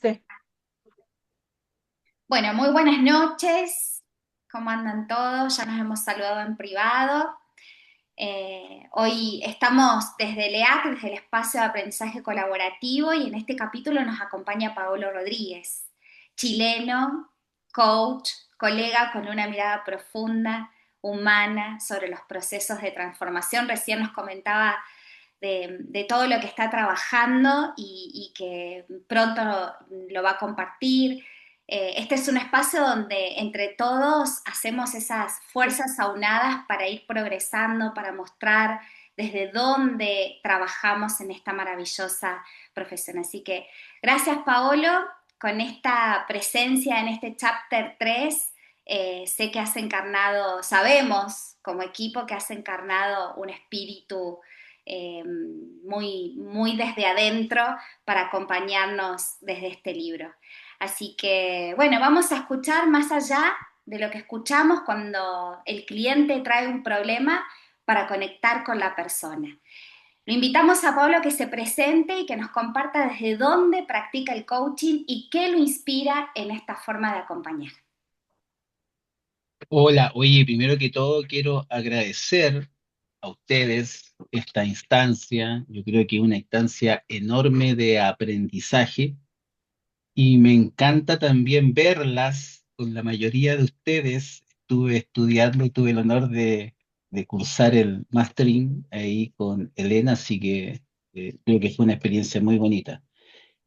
usted? Bueno, muy buenas noches. ¿Cómo andan todos? Ya nos hemos saludado en privado. Hoy estamos desde el EAC, desde el Espacio de Aprendizaje Colaborativo, y en este capítulo nos acompaña Paolo Rodríguez, chileno, coach, colega con una mirada profunda, humana, sobre los procesos de transformación. Recién nos comentaba de todo lo que está trabajando y que pronto lo va a compartir. Este es un espacio donde entre todos hacemos esas fuerzas aunadas para ir progresando, para mostrar desde dónde trabajamos en esta maravillosa profesión. Así que gracias, Paolo, con esta presencia en este chapter 3. Sé que has encarnado, sabemos como equipo que has encarnado un espíritu muy desde adentro para acompañarnos desde este libro. Así que, bueno, vamos a escuchar más allá de lo que escuchamos cuando el cliente trae un problema para conectar con la persona. Lo invitamos a Pablo a que se presente y que nos comparta desde dónde practica el coaching y qué lo inspira en esta forma de acompañar. Hola, oye, primero que todo quiero agradecer a ustedes esta instancia. Yo creo que es una instancia enorme de aprendizaje y me encanta también verlas con la mayoría de ustedes. Estuve estudiando y tuve el honor de cursar el mastering ahí con Elena, así que creo que fue una experiencia muy bonita.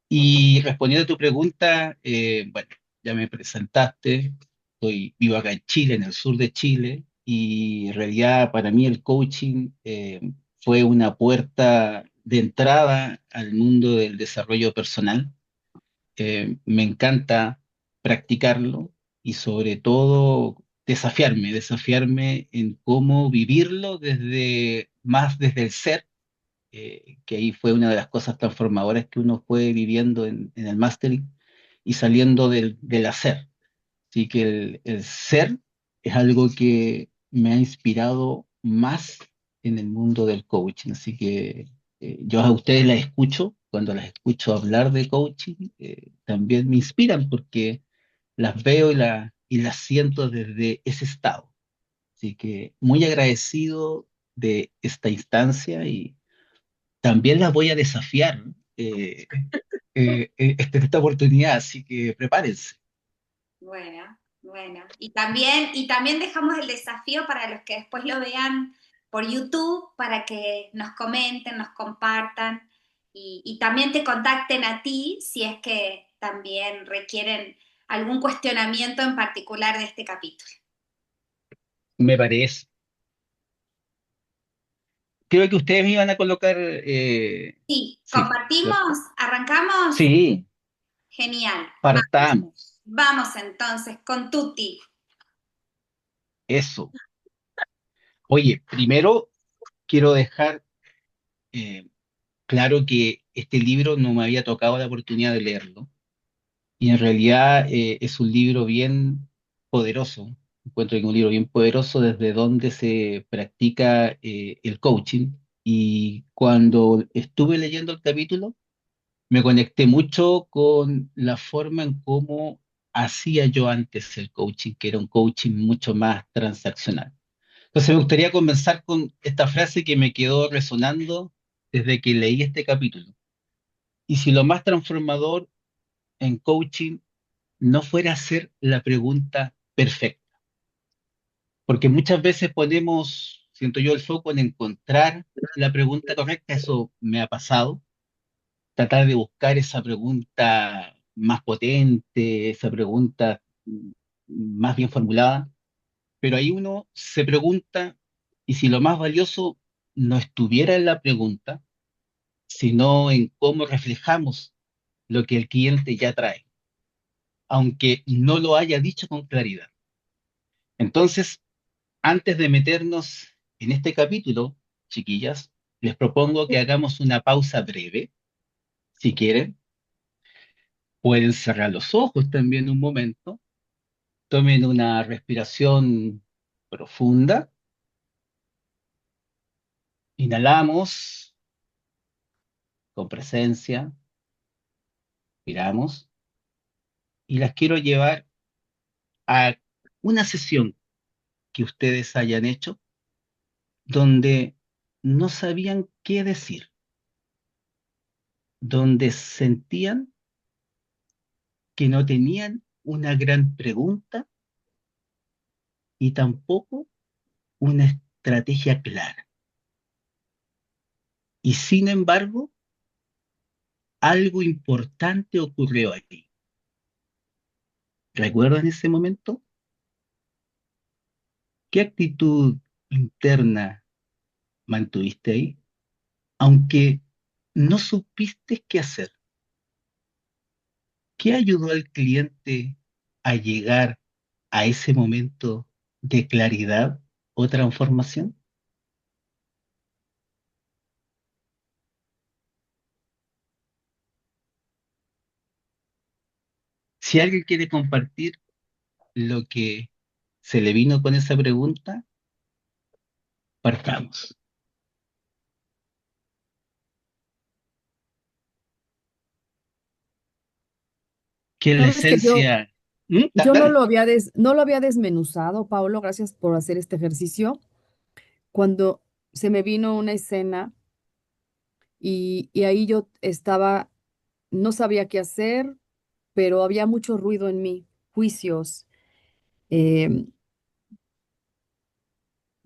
Y respondiendo a tu pregunta, bueno, ya me presentaste, vivo acá en Chile, en el sur de Chile, y en realidad para mí el coaching fue una puerta de entrada al mundo del desarrollo personal. Me encanta practicarlo y sobre todo desafiarme en cómo vivirlo desde el ser, que ahí fue una de las cosas transformadoras que uno fue viviendo en el mastering y saliendo del hacer. Así que el ser es algo que me ha inspirado más en el mundo del coaching. Así que yo a ustedes las escucho, cuando las escucho hablar de coaching, también me inspiran porque las veo y las siento desde ese estado. Así que muy agradecido de esta instancia y también las voy a desafiar eh, esta oportunidad, así que prepárense. Bueno, bueno. Y también dejamos el desafío para los que después lo vean por YouTube, para que nos comenten, nos compartan y también te contacten a ti si es que también requieren algún cuestionamiento en particular de este capítulo. Me parece. Creo que ustedes me iban a colocar, Sí, sí, compartimos, ¿cierto? arrancamos. Sí, Genial. partamos. Vamos entonces con Tuti. Eso. Oye, primero quiero dejar eh, claro que este libro no me había tocado la oportunidad de leerlo. Y en realidad es un libro bien poderoso. Encuentro que es un libro bien poderoso desde donde se practica el coaching. Y cuando estuve leyendo el capítulo, me conecté mucho con la forma en cómo hacía yo antes el coaching, que era un coaching mucho más transaccional. Entonces me gustaría comenzar con esta frase que me quedó resonando desde que leí este capítulo. Y si lo más transformador en coaching no fuera a ser la pregunta perfecta, porque muchas veces ponemos, siento yo, el foco en encontrar la pregunta correcta, eso me ha pasado, tratar de buscar esa pregunta más potente, esa pregunta más bien formulada, pero ahí uno se pregunta, y si lo más valioso no estuviera en la pregunta, sino en cómo reflejamos lo que el cliente ya trae, aunque no lo haya dicho con claridad. Entonces, antes de meternos en este capítulo, chiquillas, les propongo que hagamos una pausa breve, si quieren. Pueden cerrar los ojos también un momento, tomen una respiración profunda, inhalamos con presencia, expiramos. y las quiero llevar a una sesión que ustedes hayan hecho donde no sabían qué decir, donde sentían que no tenían una gran pregunta y tampoco una estrategia clara. Y sin embargo, algo importante ocurrió ahí. ¿Recuerdan ese momento? ¿Qué actitud interna mantuviste ahí? Aunque no supiste qué hacer, ¿qué ayudó al cliente a llegar a ese momento de claridad o transformación? Si alguien quiere compartir lo que se le vino con esa pregunta, partamos. Que la Sabes que esencia... ¿Mm? yo no Dale. lo no lo había desmenuzado, Paulo, gracias por hacer este ejercicio. Cuando se me vino una escena y ahí yo estaba, no sabía qué hacer, pero había mucho ruido en mí, juicios, eh,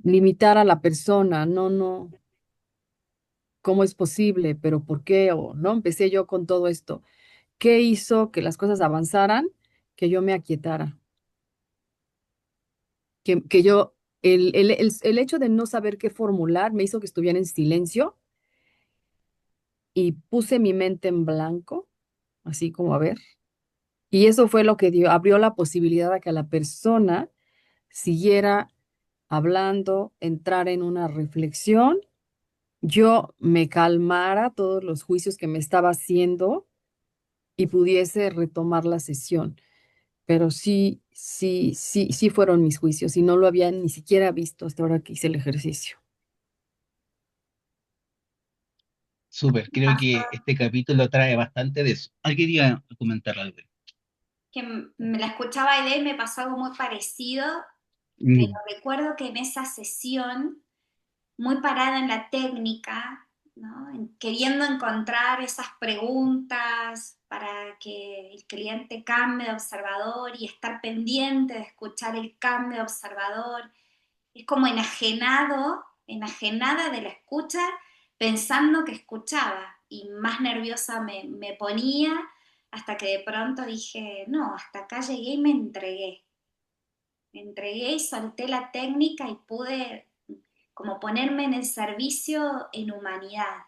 limitar a la persona, ¿cómo es posible? ¿Pero por qué? O no, empecé yo con todo esto. ¿Qué hizo que las cosas avanzaran? Que yo me aquietara, que yo, el hecho de no saber qué formular me hizo que estuviera en silencio y puse mi mente en blanco, así como a ver. Y eso fue lo que abrió la posibilidad a que la persona siguiera hablando, entrar en una reflexión, yo me calmara todos los juicios que me estaba haciendo y pudiese retomar la sesión. Pero sí fueron mis juicios y no lo había ni siquiera visto hasta ahora que hice el ejercicio. Súper, creo que este capítulo trae bastante de eso. ¿Alguien quería comentar algo? Que me la escuchaba y de él me pasó algo muy parecido, pero Mm, recuerdo que en esa sesión, muy parada en la técnica, ¿no? Queriendo encontrar esas preguntas para que el cliente cambie de observador y estar pendiente de escuchar el cambio de observador. Es como enajenada de la escucha, pensando que escuchaba y más nerviosa me ponía hasta que de pronto dije, no, hasta acá llegué y me entregué. Me entregué y solté la técnica y pude como ponerme en el servicio en humanidad.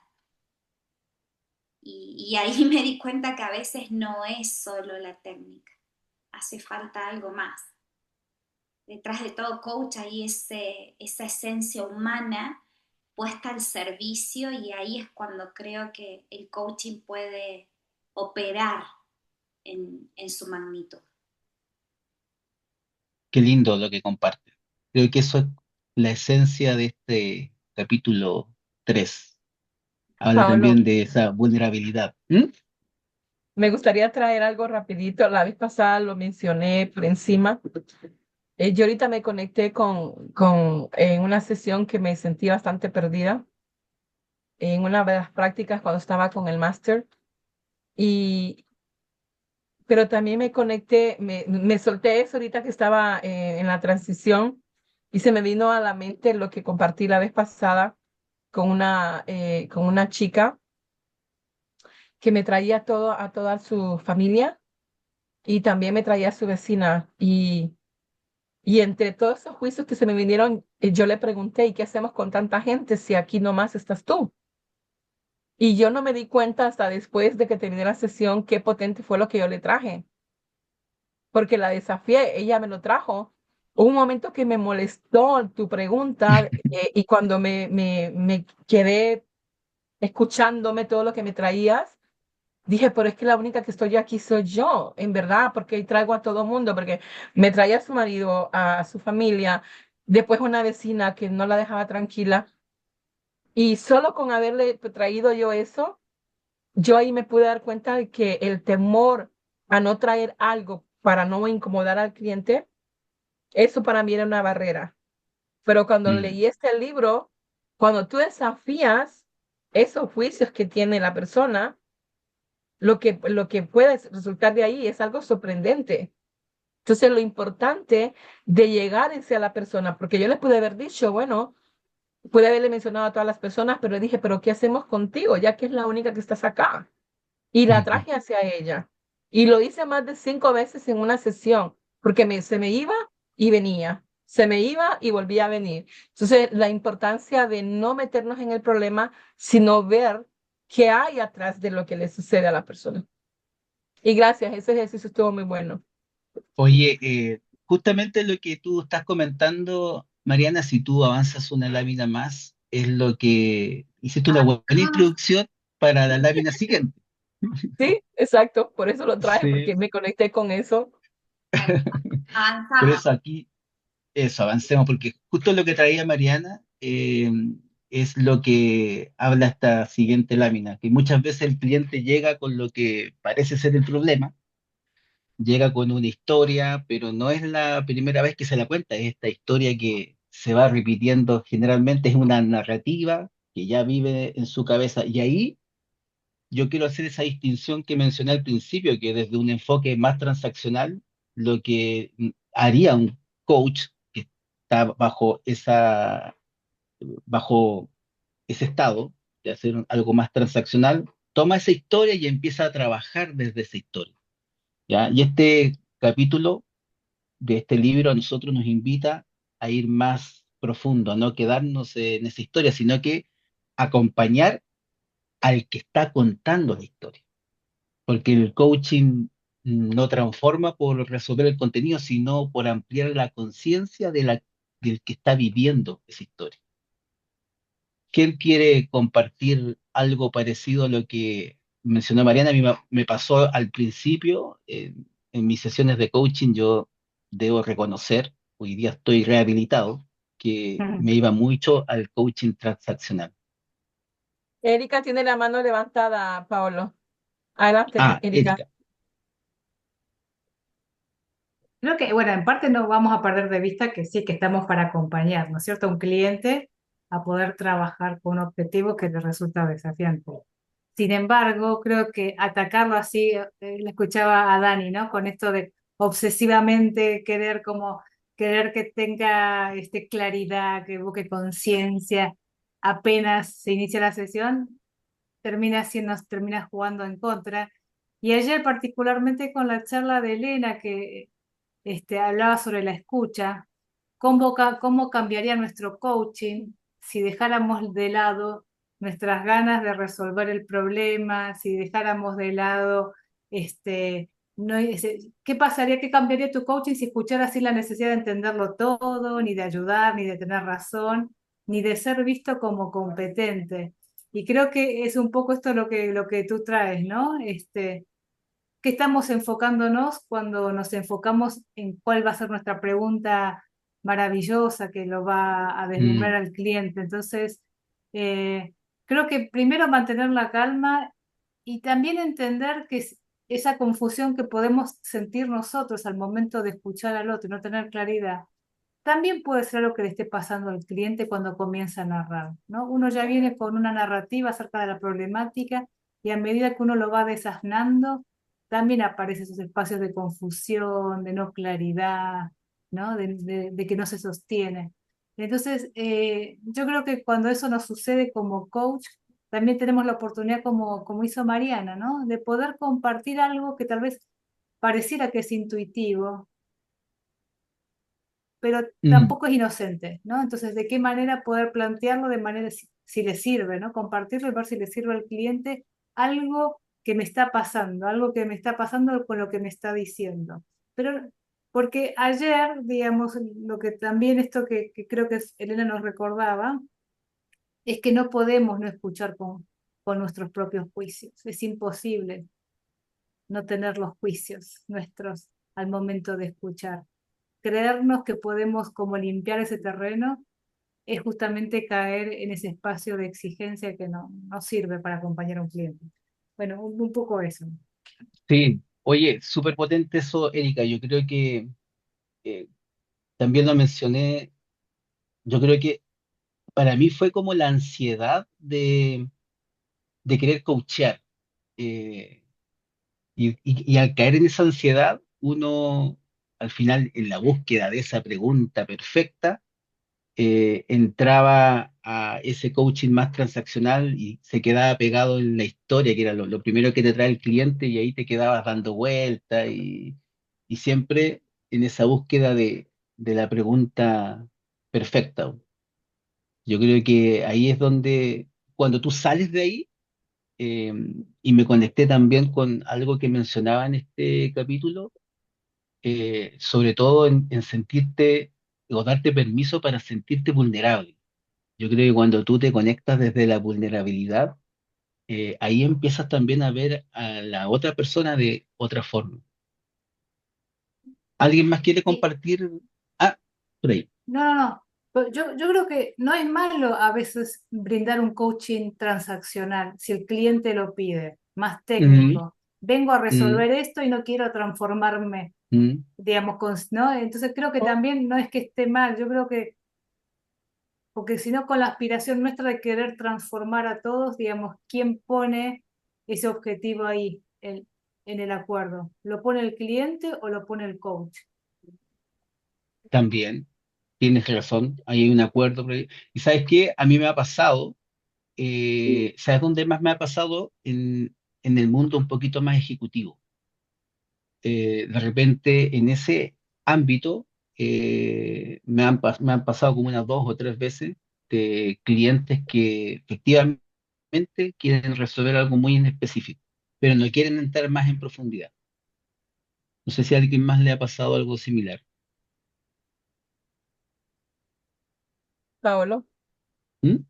Y ahí me di cuenta que a veces no es solo la técnica, hace falta algo más. Detrás de todo coach hay esa esencia humana puesta al servicio y ahí es cuando creo que el coaching puede operar en su magnitud. qué lindo lo que comparte. Creo que eso es la esencia de este capítulo 3. Habla Paolo, también de esa vulnerabilidad. ¿Mm? me gustaría traer algo rapidito. La vez pasada lo mencioné por encima. Yo ahorita me conecté en una sesión que me sentí bastante perdida en una de las prácticas cuando estaba con el máster. Y, pero también me conecté, me solté eso ahorita que estaba en la transición y se me vino a la mente lo que compartí la vez pasada con una chica que me traía todo a toda su familia y también me traía a su vecina. Y entre todos esos juicios que se me vinieron, yo le pregunté, ¿y qué hacemos con tanta gente si aquí nomás estás tú? Y yo no me di cuenta hasta después de que terminé la sesión qué potente fue lo que yo le traje, porque la desafié, ella me lo trajo. Hubo un momento que me molestó tu pregunta y cuando me quedé escuchándome todo lo que me traías, dije, pero es que la única que estoy aquí soy yo, en verdad, porque traigo a todo mundo, porque me traía a su marido, a su familia, después una vecina que no la dejaba tranquila, y solo con haberle traído yo eso, yo ahí me pude dar cuenta de que el temor a no traer algo para no incomodar al cliente, eso para mí era una barrera. Pero cuando Mm, leí este libro, cuando tú desafías esos juicios que tiene la persona, lo que puede resultar de ahí es algo sorprendente. Entonces, lo importante de llegar hacia la persona, porque yo les pude haber dicho, bueno, pude haberle mencionado a todas las personas, pero dije, pero ¿qué hacemos contigo? Ya que es la única que estás acá. Y la ujú. traje hacia ella. Y lo hice más de 5 veces en una sesión, porque se me iba y venía, se me iba y volvía a venir. Entonces, la importancia de no meternos en el problema, sino ver qué hay atrás de lo que le sucede a la persona. Y gracias, ese ejercicio estuvo muy bueno. Oye, justamente lo que tú estás comentando, Mariana, si tú avanzas una lámina más, es lo que hiciste una buena Ah, introducción para la lámina siguiente. Sí, exacto, por eso lo traje, Sí, porque me conecté con eso. bueno, por avanzamos. eso aquí, eso, avancemos, porque justo lo que traía Mariana es lo que habla esta siguiente lámina, que muchas veces el cliente llega con lo que parece ser el problema, llega con una historia, pero no es la primera vez que se la cuenta, es esta historia que se va repitiendo generalmente, es una narrativa que ya vive en su cabeza. Y ahí yo quiero hacer esa distinción que mencioné al principio, que desde un enfoque más transaccional, lo que haría un coach que está bajo ese estado de hacer algo más transaccional, toma esa historia y empieza a trabajar desde esa historia. ¿Ya? Y este capítulo de este libro a nosotros nos invita a ir más profundo, a no quedarnos en esa historia, sino que acompañar al que está contando la historia. Porque el coaching no transforma por resolver el contenido, sino por ampliar la conciencia del que está viviendo esa historia. ¿Quién quiere compartir algo parecido a lo que mencionó Mariana? A mí me pasó al principio, en mis sesiones de coaching, yo debo reconocer, hoy día estoy rehabilitado, que Ujú. me iba mucho al coaching transaccional. Erika tiene la mano levantada, Paolo. Adelante, Ah, Erika. Erika. Creo que, bueno, en parte no vamos a perder de vista que sí, que estamos para acompañar, ¿no es cierto?, a un cliente a poder trabajar con un objetivo que le resulta desafiante. Sin embargo, creo que atacarlo así, le escuchaba a Dani, ¿no? Con esto de obsesivamente querer que tenga claridad, que busque conciencia, apenas se inicia la sesión, termina jugando en contra. Y ayer particularmente con la charla de Elena que hablaba sobre la escucha, cómo cambiaría nuestro coaching si dejáramos de lado nuestras ganas de resolver el problema, si dejáramos de lado, no, ¿qué pasaría, qué cambiaría tu coaching si escucharas así la necesidad de entenderlo todo, ni de ayudar, ni de tener razón, ni de ser visto como competente? Y creo que es un poco esto lo que tú traes, ¿no? ¿Qué estamos enfocándonos cuando nos enfocamos en cuál va a ser nuestra pregunta maravillosa que lo va a deslumbrar Mm, al cliente? Entonces, eh, creo que primero mantener la calma y también entender que esa confusión que podemos sentir nosotros al momento de escuchar al otro y no tener claridad, también puede ser lo que le esté pasando al cliente cuando comienza a narrar, ¿no? Uno ya viene con una narrativa acerca de la problemática y a medida que uno lo va desasnando, también aparecen esos espacios de confusión, de no claridad, ¿no? De que no se sostiene. Entonces, yo creo que cuando eso nos sucede como coach, también tenemos la oportunidad, como hizo Mariana, ¿no? De poder compartir algo que tal vez pareciera que es intuitivo, pero mm, tampoco es inocente, ¿no? Entonces, ¿de qué manera poder plantearlo de manera, si le sirve, ¿no? Compartirlo y ver si le sirve al cliente algo que me está pasando, algo que me está pasando con lo que me está diciendo. Pero, porque ayer, digamos, lo que también esto que creo que Elena nos recordaba, es que no podemos no escuchar con nuestros propios juicios. Es imposible no tener los juicios nuestros al momento de escuchar. Creernos que podemos como limpiar ese terreno es justamente caer en ese espacio de exigencia que no sirve para acompañar a un cliente. Bueno, un poco eso. sí, Oye, súper potente eso, Erika. Yo creo que eh, también lo mencioné. Yo creo que para mí fue como la ansiedad de querer coachear. Eh, y al caer en esa ansiedad, uno al final en la búsqueda de esa pregunta perfecta, entraba a ese coaching más transaccional y se quedaba pegado en la historia, que era lo primero que te trae el cliente, y ahí te quedabas dando vueltas y siempre en esa búsqueda de la pregunta perfecta. Yo creo que ahí es donde, cuando tú sales de ahí, eh, y me conecté también con algo que mencionaba en este capítulo, sobre todo en sentirte o darte permiso para sentirte vulnerable. Yo creo que cuando tú te conectas desde la vulnerabilidad, ahí empiezas también a ver a la otra persona de otra forma. ¿Alguien más quiere Sí. compartir? Ah, por ahí. No, no, no. Pero yo creo que no es malo a veces brindar un coaching transaccional si el cliente lo pide, más Ujú, técnico. Vengo a ujú, resolver esto y no quiero transformarme, ujú. digamos, ¿no? Entonces creo que también no es que esté mal, yo creo que, porque si no con la aspiración nuestra de querer transformar a todos, digamos, ¿quién pone ese objetivo ahí en el acuerdo? ¿Lo pone el cliente o lo pone el coach? También tienes razón, ahí hay un acuerdo por ahí. ¿Y sabes qué? A mí me ha pasado, ¿sabes dónde más me ha pasado? En el mundo un poquito más ejecutivo. De repente en ese ámbito, me han pasado como unas 2 o 3 veces de clientes que efectivamente quieren resolver algo muy en específico, pero no quieren entrar más en profundidad. No sé si a alguien más le ha pasado algo similar. Paolo. ¿Mm?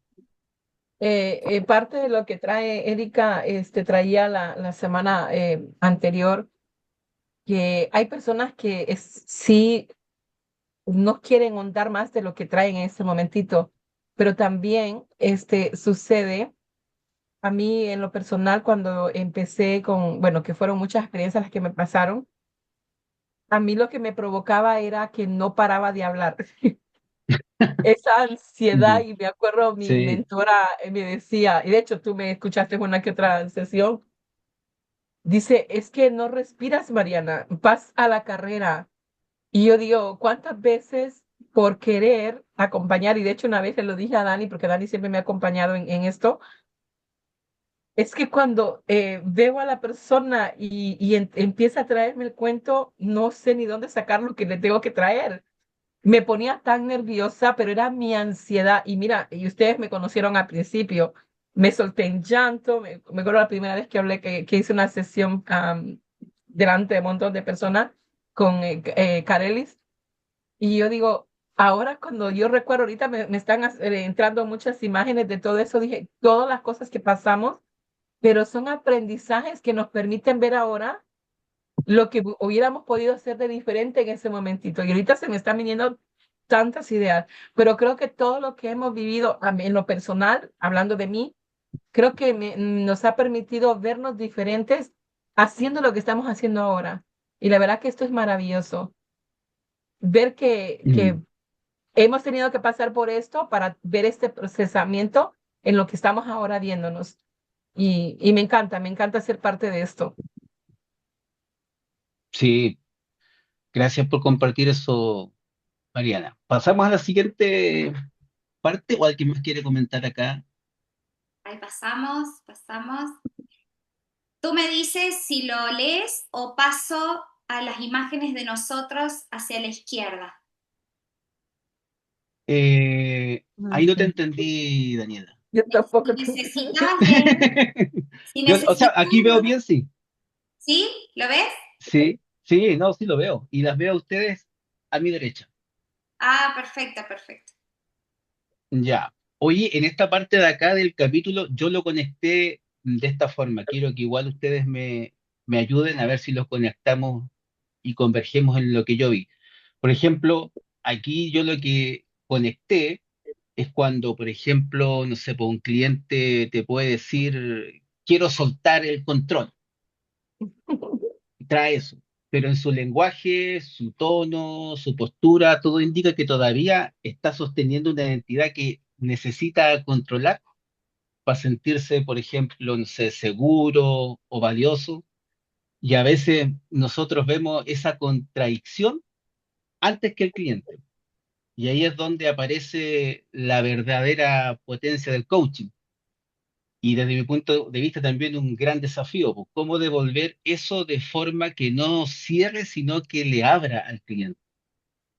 Parte de lo que trae Erika, traía la semana anterior, que hay personas que sí no quieren ahondar más de lo que traen en este momentito, pero también sucede a mí en lo personal cuando empecé con, bueno, que fueron muchas experiencias las que me pasaron, a mí lo que me provocaba era que no paraba de hablar. Esa ansiedad, Ujú. y me acuerdo mi Sí. mentora me decía, y de hecho tú me escuchaste en una que otra sesión, dice, es que no respiras, Mariana, vas a la carrera. Y yo digo, ¿cuántas veces por querer acompañar? Y de hecho una vez le lo dije a Dani, porque Dani siempre me ha acompañado en esto, es que cuando veo a la persona y empieza a traerme el cuento, no sé ni dónde sacar lo que le tengo que traer. Me ponía tan nerviosa, pero era mi ansiedad. Y mira, y ustedes me conocieron al principio, me solté en llanto, me acuerdo la primera vez que hablé, que hice una sesión delante de un montón de personas con Carelis. Y yo digo, ahora cuando yo recuerdo, ahorita me están entrando muchas imágenes de todo eso, dije, todas las cosas que pasamos, pero son aprendizajes que nos permiten ver ahora lo que hubiéramos podido hacer de diferente en ese momentito. Y ahorita se me están viniendo tantas ideas, pero creo que todo lo que hemos vivido en lo personal, hablando de mí, creo que nos ha permitido vernos diferentes haciendo lo que estamos haciendo ahora. Y la verdad que esto es maravilloso. Ver que Mm. hemos tenido que pasar por esto para ver este procesamiento en lo que estamos ahora viéndonos. Y me encanta ser parte de esto. Sí, gracias por compartir eso, Mariana. ¿Pasamos a la siguiente parte o alguien más quiere comentar acá? Ahí pasamos, pasamos. Tú me dices si lo lees o paso a las imágenes de nosotros hacia la izquierda. Ahí no te Ok. entendí, Daniela. Yo Si tampoco. necesitas leer, si O sea, necesitas aquí veo leer, bien, sí. ¿sí? ¿Lo ves? Sí, sí, no, sí lo veo. Y las veo a ustedes a mi derecha. Ah, perfecto, perfecto. Ya. Oye, en esta parte de acá del capítulo yo lo conecté de esta forma. Quiero que igual ustedes me ayuden a ver si los conectamos y convergemos en lo que yo vi. Por ejemplo, aquí yo lo que conecté es cuando, por ejemplo, no sé, pues un cliente te puede decir, quiero soltar el control. trae eso. Pero en su lenguaje, su tono, su postura, todo indica que todavía está sosteniendo una identidad que necesita controlar para sentirse, por ejemplo, no sé, seguro o valioso. Y a veces nosotros vemos esa contradicción antes que el cliente. Y ahí es donde aparece la verdadera potencia del coaching. Y desde mi punto de vista también un gran desafío, pues, cómo devolver eso de forma que no cierre, sino que le abra al cliente.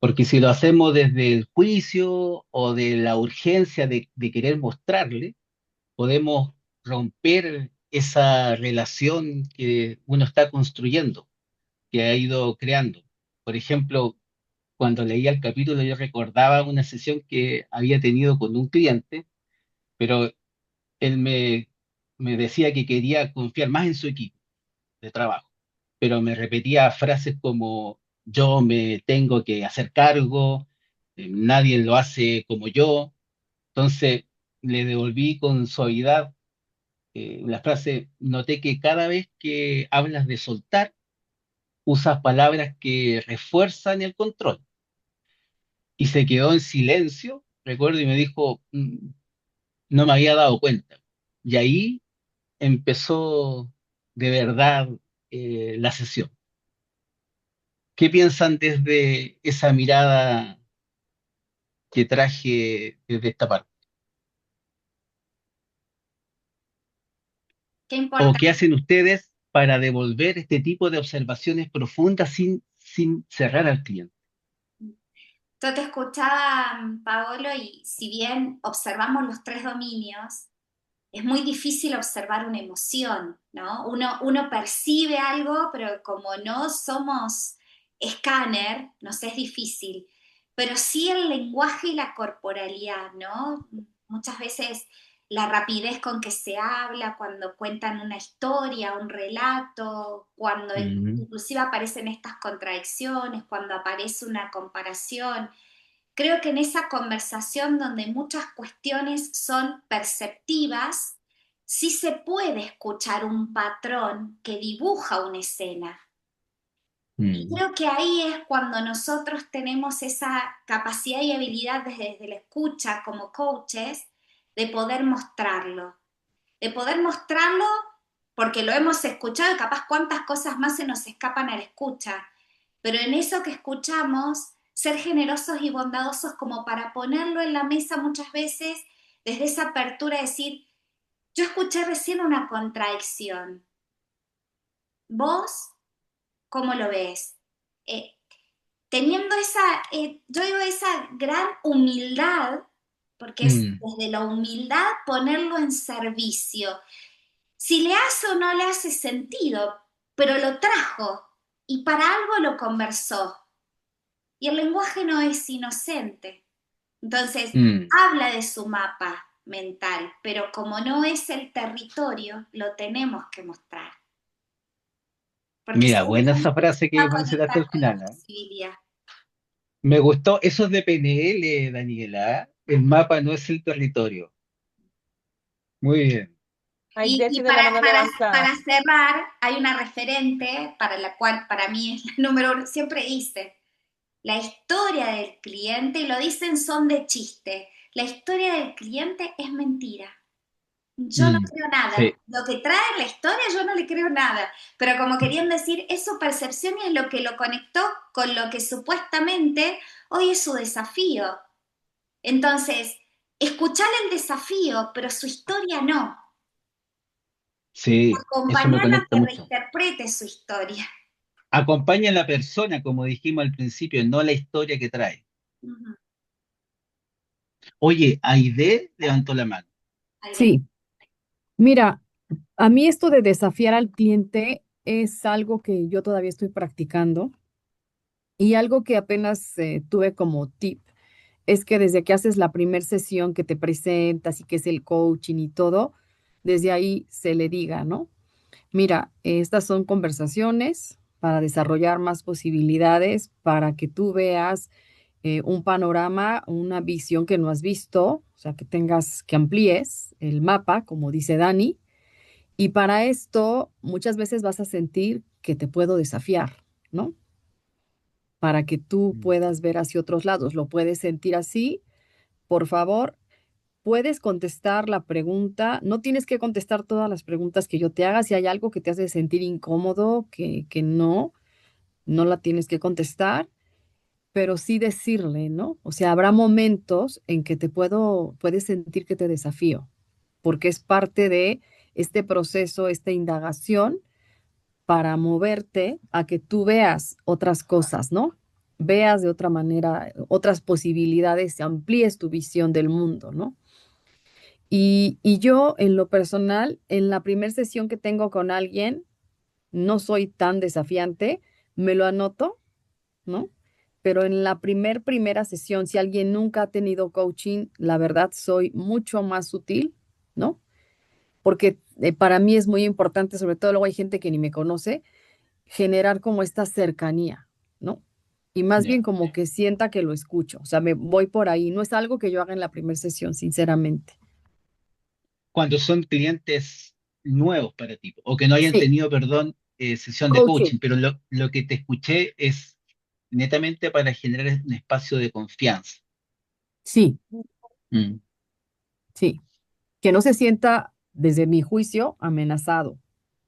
Porque si lo hacemos desde el juicio o de la urgencia de querer mostrarle, podemos romper esa relación que uno está construyendo, que ha ido creando. Por ejemplo, cuando leía el capítulo, yo recordaba una sesión que había tenido con un cliente, pero él me decía que quería confiar más en su equipo de trabajo, pero me repetía frases como yo me tengo que hacer cargo, nadie lo hace como yo. Entonces le devolví con suavidad la frase, noté que cada vez que hablas de soltar, usas palabras que refuerzan el control. Y se quedó en silencio, recuerdo, y me dijo, no me había dado cuenta". Y ahí empezó de verdad la sesión. ¿Qué piensan desde esa mirada que traje desde esta parte? Qué ¿O qué importante. hacen ustedes para devolver este tipo de observaciones profundas sin cerrar al cliente? Yo te escuchaba, Paolo, y si bien observamos los tres dominios, es muy difícil observar una emoción, ¿no? Uno percibe algo, pero como no somos escáner, nos es difícil. Pero sí el lenguaje y la corporalidad, ¿no? Muchas veces la rapidez con que se habla, cuando cuentan una historia, un relato, cuando Mm, inclusive aparecen estas contradicciones, cuando aparece una comparación. Creo que en esa conversación donde muchas cuestiones son perceptivas, sí se puede escuchar un patrón que dibuja una escena. Y mm, creo que ahí es cuando nosotros tenemos esa capacidad y habilidad desde la escucha como coaches de poder mostrarlo. De poder mostrarlo porque lo hemos escuchado y capaz cuántas cosas más se nos escapan a la escucha, pero en eso que escuchamos, ser generosos y bondadosos como para ponerlo en la mesa muchas veces desde esa apertura, decir, yo escuché recién una contradicción, ¿vos cómo lo ves? Eh, Teniendo esa, yo digo, esa gran humildad, porque es mm, desde la humildad ponerlo en servicio. Si le hace o no le hace sentido, pero lo trajo y para algo lo conversó. Y el lenguaje no es inocente. Entonces, mm. habla de su mapa mental, pero como no es el territorio, lo tenemos que mostrar. Porque Mira, buena esa solamente frase va que a mencionaste conectar al con la final, ¿ah? posibilidad. Me gustó, eso es de PNL, Daniela, ¿ah? El mapa no es el territorio. Muy bien. Aide Y tiene la mano levantada. para cerrar, hay una referente para la cual para mí es la número uno, siempre dice, la historia del cliente, y lo dicen son de chiste, la historia del cliente es mentira. Yo no Mm, creo nada. sí, Lo que trae la historia yo no le creo nada. Pero como querían decir, es su percepción y es lo que lo conectó con lo que supuestamente hoy es su desafío. Entonces, escuchar el desafío, pero su historia no. sí, eso me Acompañarlo a conecta que mucho. reinterprete su historia. Acompaña a la persona, como dijimos al principio, no la historia que trae. Ujú. Oye, Aide levantó la mano. Aire. Sí, mira, a mí esto de desafiar al cliente es algo que yo todavía estoy practicando y algo que apenas tuve como tip es que desde que haces la primer sesión que te presentas y que es el coaching y todo, desde ahí se le diga, ¿no? Mira, estas son conversaciones para desarrollar más posibilidades, para que tú veas un panorama, una visión que no has visto, o sea, que tengas, que amplíes el mapa, como dice Dani. Y para esto, muchas veces vas a sentir que te puedo desafiar, ¿no? Para que tú Mm. puedas ver hacia otros lados. ¿Lo puedes sentir así? Por favor, puedes contestar la pregunta. No tienes que contestar todas las preguntas que yo te haga. Si hay algo que te hace sentir incómodo, que no la tienes que contestar, pero sí decirle, ¿no? O sea, habrá momentos en que puedes sentir que te desafío, porque es parte de este proceso, esta indagación para moverte a que tú veas otras cosas, ¿no? Veas de otra manera otras posibilidades, amplíes tu visión del mundo, ¿no? Y yo, en lo personal, en la primera sesión que tengo con alguien, no soy tan desafiante, me lo anoto, ¿no? Pero en la primera sesión, si alguien nunca ha tenido coaching, la verdad soy mucho más sutil, ¿no? Porque para mí es muy importante, sobre todo luego hay gente que ni me conoce, generar como esta cercanía, ¿no? Y más bien Ya. como que sienta que lo escucho, o sea, me voy por ahí, no es algo que yo haga en la primera sesión, sinceramente. Cuando son clientes nuevos para ti, o que no hayan Sí, tenido, perdón, sesión de coaching. coaching, pero lo que te escuché es netamente para generar un espacio de confianza. Sí, Mm. sí, que no se sienta desde mi juicio amenazado,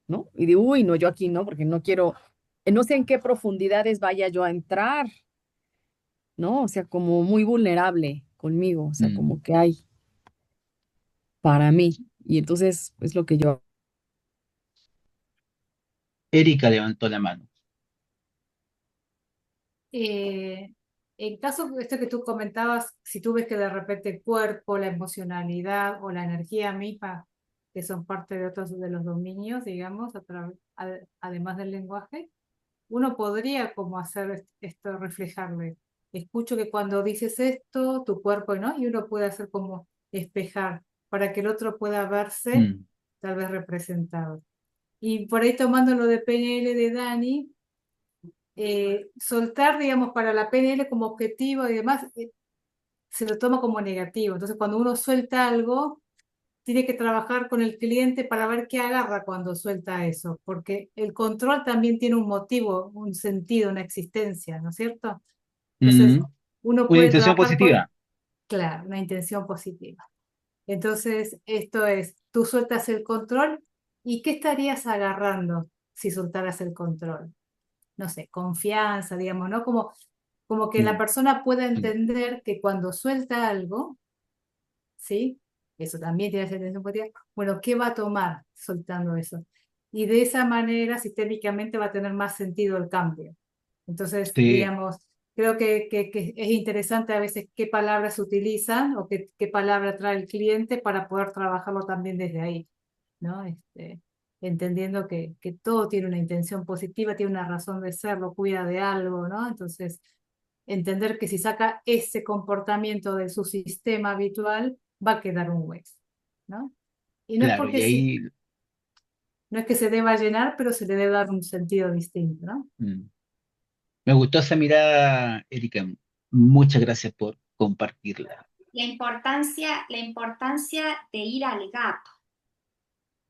¿no? Y digo, uy, no, yo aquí no, porque no quiero, no sé en qué profundidades vaya yo a entrar, ¿no? O sea, como muy vulnerable conmigo, o sea, Mm. como que hay para mí. Y entonces es lo que yo, Erika levantó la mano. Eh, en caso de esto que tú comentabas, si tú ves que de repente el cuerpo, la emocionalidad o la energía misma, que son parte de otros de los dominios, digamos, además del lenguaje, uno podría como hacer esto, reflejarle. Escucho que cuando dices esto, tu cuerpo, ¿no? Y uno puede hacer como espejar para que el otro pueda verse Mm. tal vez representado. Y por ahí tomando lo de PNL de Dani, soltar, digamos, para la PNL como objetivo y demás, se lo toma como negativo. Entonces, cuando uno suelta algo, tiene que trabajar con el cliente para ver qué agarra cuando suelta eso, porque el control también tiene un motivo, un sentido, una existencia, ¿no es cierto? Entonces, Mm. uno Una puede intención trabajar con, positiva. claro, una intención positiva. Entonces, esto es, tú sueltas el control y ¿qué estarías agarrando si soltaras el control? No sé, confianza, digamos, ¿no? Como que la Mm. persona pueda Mm. entender que cuando suelta algo, ¿sí? Eso también tiene esa intención positiva. Bueno, ¿qué va a tomar soltando eso? Y de esa manera, sistémicamente, va a tener más sentido el cambio. Entonces, Sí, digamos, creo que es interesante a veces qué palabras se utilizan o qué palabra trae el cliente para poder trabajarlo también desde ahí, ¿no? Entendiendo que todo tiene una intención positiva, tiene una razón de ser, lo cuida de algo, ¿no? Entonces, entender que si saca ese comportamiento de su sistema habitual, va a quedar un hueco, ¿no? Y no es claro, porque y sí, ahí no es que se deba llenar, pero se le debe dar un sentido distinto, ¿no? mm, me gustó esa mirada, Erika. Muchas gracias por compartirla. La importancia de ir al gap,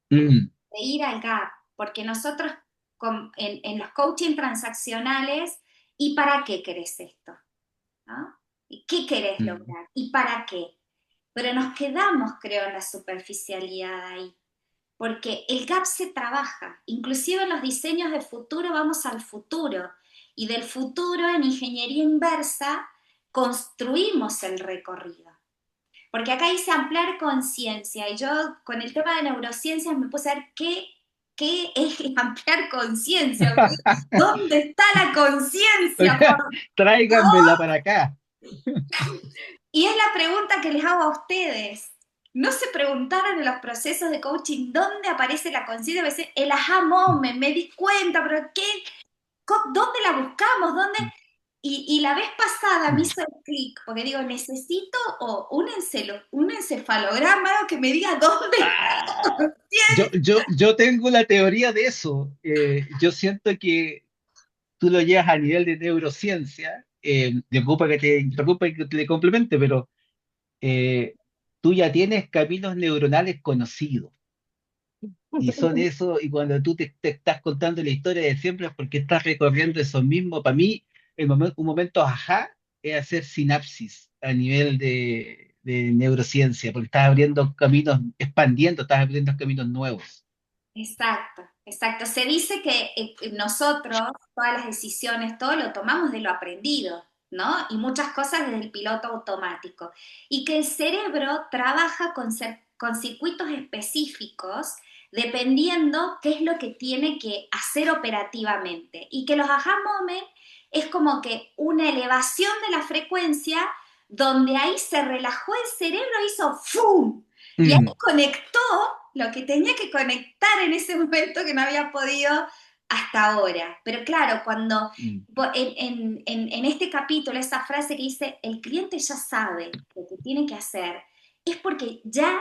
Mm. de ir al gap, porque nosotros en los coaching transaccionales, ¿y para qué querés esto? ¿No? ¿Y qué querés Mm. lograr? ¿Y para qué? Pero nos quedamos, creo, en la superficialidad ahí, porque el gap se trabaja, inclusive en los diseños de futuro vamos al futuro, y del futuro en ingeniería inversa construimos el recorrido. Porque acá dice ampliar conciencia, y yo con el tema de neurociencias me puse a ver qué es ampliar conciencia. ¿Dónde está la conciencia? Tráiganmela para acá. Y es la pregunta que les hago a ustedes. ¿No se preguntaron en los procesos de coaching dónde aparece la conciencia? A veces el aha moment, me di cuenta, pero ¿dónde la buscamos? ¿Dónde? Y la vez pasada me Mm. hizo el clic, porque digo, necesito un encefalograma que me diga dónde está la Ah, conciencia. yo tengo la teoría de eso. Yo siento que tú lo llevas a nivel de neurociencia. Disculpa que te interrumpa y que te complemente, pero eh, tú ya tienes caminos neuronales conocidos. Y son eso, y cuando tú te estás contando la historia de siempre es porque estás recorriendo esos mismos. Para mí, un momento ajá es hacer sinapsis a nivel de neurociencia, porque estás abriendo caminos, expandiendo, estás abriendo caminos nuevos. Exacto, exacto. Se dice que nosotros, todas las decisiones, todo lo tomamos de lo aprendido, ¿no? Y muchas cosas desde el piloto automático. Y que el cerebro trabaja con circuitos específicos dependiendo qué es lo que tiene que hacer operativamente. Y que los aha moment es como que una elevación de la frecuencia donde ahí se relajó el cerebro, hizo ¡fum! Y ahí Mm, conectó lo que tenía que conectar en ese momento que no había podido hasta ahora. Pero claro, cuando mm, en este capítulo, esa frase que dice, el cliente ya sabe lo que tiene que hacer, es porque ya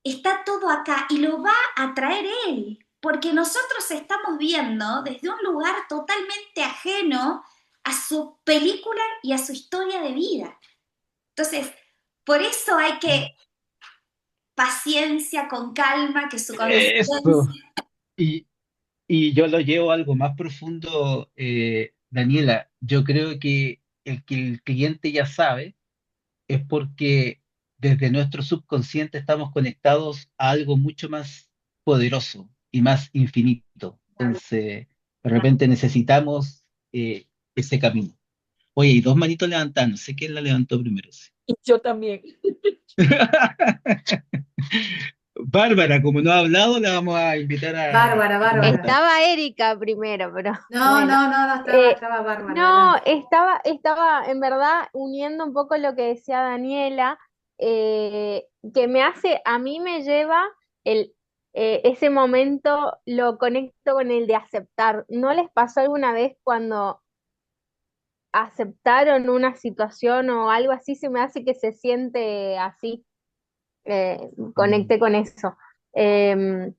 está todo acá y lo va a traer él, porque nosotros estamos viendo desde un lugar totalmente ajeno a su película y a su historia de vida. Entonces, por eso hay mm. que paciencia, con calma, que su Eso. conciencia. Y, y yo lo llevo a algo más profundo, Daniela. Yo creo que el cliente ya sabe es porque desde nuestro subconsciente estamos conectados a algo mucho más poderoso y más infinito. Entonces, de repente necesitamos ese camino. Oye, y dos manitos levantadas, no sé quién la levantó primero. Sí. Y yo también. Bárbara, como no ha hablado, la vamos a invitar Bárbara, a Bárbara. completar. Estaba Erika primero, pero No, bueno. no, no, no estaba, Eh, estaba Bárbara, no, adelante. estaba en verdad uniendo un poco lo que decía Daniela, que me hace, a mí me lleva el, ese momento, lo conecto con el de aceptar. ¿No les pasó alguna vez cuando aceptaron una situación o algo así? Se me hace que se siente así, Mm. conecté con eso. Em,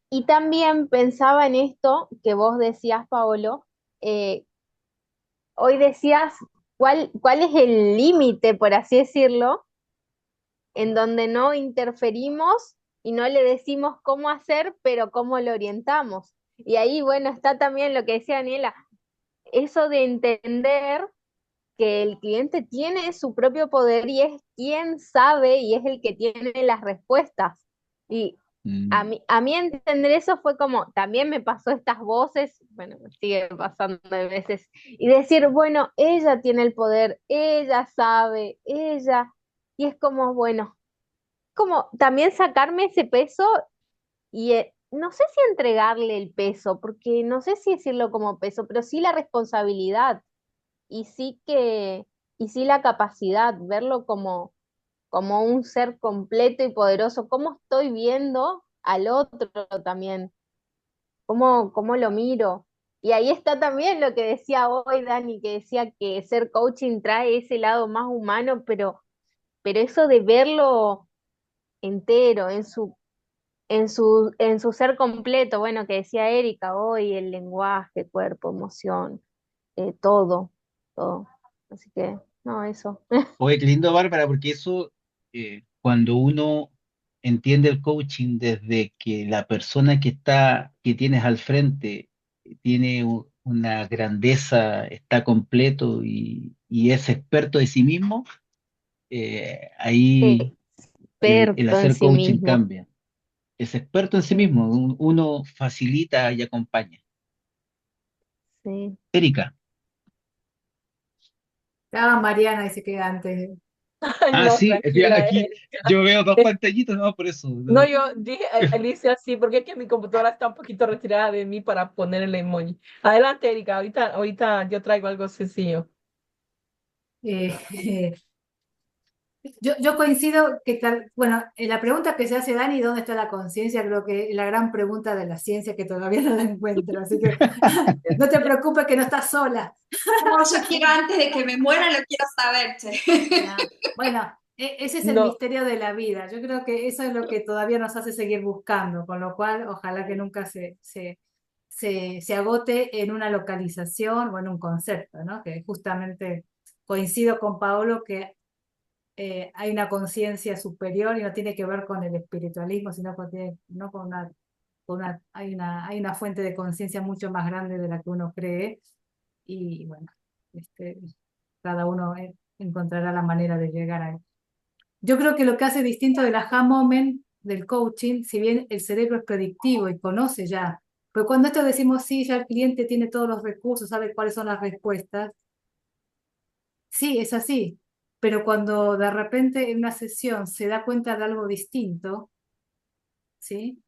y también pensaba en esto que vos decías, Paolo. eh, Hoy decías cuál es el límite, por así decirlo, en donde no interferimos y no le decimos cómo hacer, pero cómo lo orientamos. Y ahí, bueno, está también lo que decía Daniela, eso de entender que el cliente tiene su propio poder y es quien sabe y es el que tiene las respuestas. Y Mm. a mí entender eso fue como, también me pasó estas voces, bueno, me sigue pasando de veces, y decir, bueno, ella tiene el poder, ella sabe, ella, y es como, bueno, como también sacarme ese peso y no sé si entregarle el peso, porque no sé si decirlo como peso, pero sí la responsabilidad y sí que, y sí la capacidad, verlo como un ser completo y poderoso, cómo estoy viendo al otro también, cómo lo miro. Y ahí está también lo que decía hoy Dani, que decía que ser coaching trae ese lado más humano, pero eso de verlo entero, en su ser completo, bueno, que decía Erika hoy, el lenguaje, cuerpo, emoción, todo, todo. Así que, no, eso. Oye, qué lindo, Bárbara, porque eso, cuando uno entiende el coaching desde que la persona que tienes al frente tiene una grandeza, está completo y es experto de sí mismo, ahí el Experto en hacer sí coaching mismo. cambia. Es experto en sí Sí, mismo, uno facilita y acompaña. sí. Erika, Estaba Mariana, dice que antes. Ay, ah, no, sí, tranquila, aquí yo veo dos pantallitas, no, por eso. No, No. yo dije, Alicia, sí, porque es que mi computadora está un poquito retirada de mí para poner el emoji. Adelante, Erika, ahorita yo traigo algo sencillo. Eh, yo coincido que tal, bueno, en la pregunta que se hace Dani, ¿dónde está la conciencia? Creo que es la gran pregunta de la ciencia que todavía no la encuentro. Así que no te preocupes que no estás sola. No, yo quiero antes de que me muera, lo quiero saber, che. Ah, bueno, ese es el No, misterio de la vida. Yo creo que eso es lo que todavía nos hace seguir buscando, con lo cual ojalá que nunca se agote en una localización o en un concepto, ¿no? Que justamente coincido con Paolo que hay una conciencia superior y no tiene que ver con el espiritualismo, sino no hay una fuente de conciencia mucho más grande de la que uno cree y bueno, este, cada uno encontrará la manera de llegar a él. Yo creo que lo que hace distinto del aha moment, del coaching, si bien el cerebro es predictivo y conoce ya, pero cuando esto decimos sí, ya el cliente tiene todos los recursos, sabe cuáles son las respuestas, sí, es así, pero cuando de repente en una sesión se da cuenta de algo distinto, ¿sí?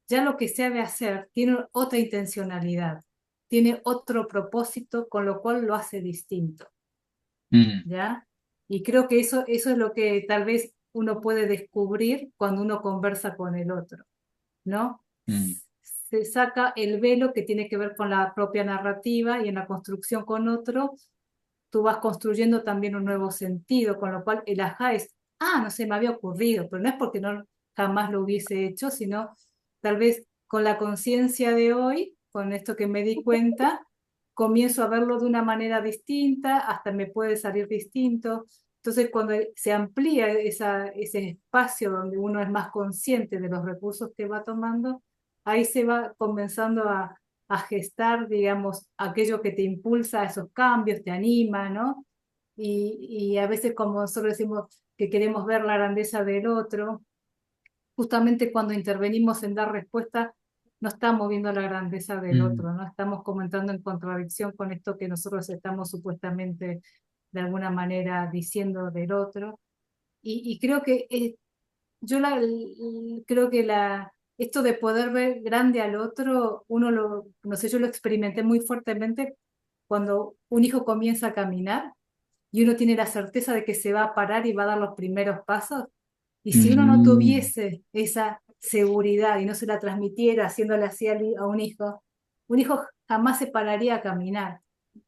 Ya lo que se ha de hacer tiene otra intencionalidad, tiene otro propósito, con lo cual lo hace distinto, Mm, ¿ya? Y creo que eso es lo que tal vez uno puede descubrir cuando uno conversa con el otro, ¿no? mm, Se saca el velo que tiene que ver con la propia narrativa y en la construcción con otro, tú vas construyendo también un nuevo sentido, con lo cual el ajá es, no se me había ocurrido, pero no es porque no jamás lo hubiese hecho, sino tal vez con la conciencia de hoy, con esto que me di cuenta, comienzo a verlo de una manera distinta, hasta me puede salir distinto. Entonces, cuando se amplía ese espacio donde uno es más consciente de los recursos que va tomando, ahí se va comenzando a gestar, digamos, aquello que te impulsa a esos cambios, te anima, ¿no? Y a veces como nosotros decimos que queremos ver la grandeza del otro, justamente cuando intervenimos en dar respuesta, no estamos viendo la grandeza del mm, otro, ¿no? Estamos comentando en contradicción con esto que nosotros estamos supuestamente de alguna manera diciendo del otro. Y creo que creo que esto de poder ver grande al otro, no sé, yo lo experimenté muy fuertemente cuando un hijo comienza a caminar y uno tiene la certeza de que se va a parar y va a dar los primeros pasos. Y si uno no mm, tuviese esa seguridad y no se la transmitiera haciéndole así a un hijo jamás se pararía a caminar.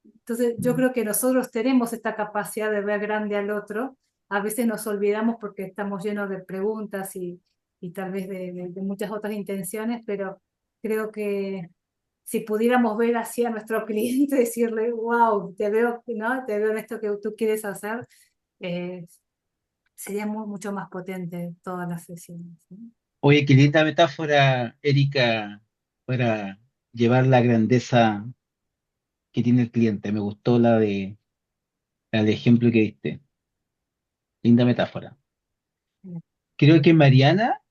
Entonces, yo mm, creo que nosotros tenemos esta capacidad de ver grande al otro. A veces nos olvidamos porque estamos llenos de preguntas y tal vez de muchas otras intenciones, pero creo que si pudiéramos ver así a nuestro cliente, decirle, wow, te veo, ¿no? Te veo en esto que tú quieres hacer, eh, sería mucho más potente todas las sesiones, ¿no? Oye, qué linda metáfora, Erika, para llevar la grandeza que tiene el cliente. Me gustó la de ejemplo que diste. Linda metáfora. Creo que Mariana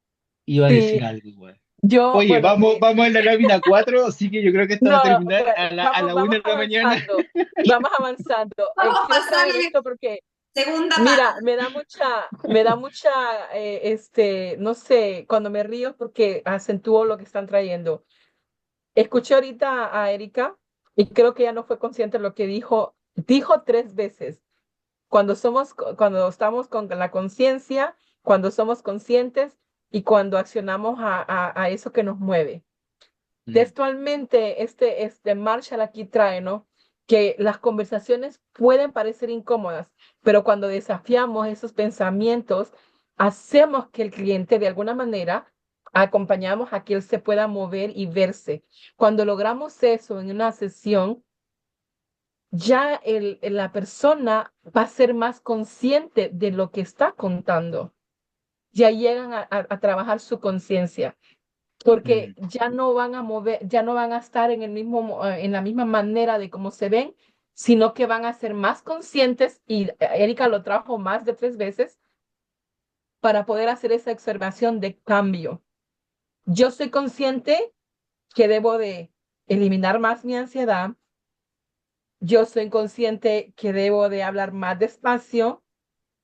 iba a decir Sí, algo igual. yo, Oye, bueno, vamos en la lámina 4, así que yo creo que esto va a no, terminar a la una vamos de la mañana. vamos avanzando. Vamos a Quiero pasar traer a la esto porque, segunda mira, parte. me da mucha, no sé, cuando me río porque acentúo lo que están trayendo. Escuché ahorita a Erika y creo que ella no fue consciente de lo que dijo. Dijo 3 veces. Cuando estamos con la conciencia, cuando somos conscientes y cuando accionamos a eso que nos mueve. Mm, Textualmente, este Marshall aquí trae, ¿no? Que las conversaciones pueden parecer incómodas, pero cuando desafiamos esos pensamientos, hacemos que el cliente de alguna manera acompañamos a que él se pueda mover y verse. Cuando logramos eso en una sesión, ya la persona va a ser más consciente de lo que está contando. Ya llegan a trabajar su conciencia porque mm, ya no van a mover, ya no van a estar en la misma manera de cómo se ven, sino que van a ser más conscientes y Erika lo trajo más de 3 veces para poder hacer esa observación de cambio. Yo soy consciente que debo de eliminar más mi ansiedad. Yo soy consciente que debo de hablar más despacio,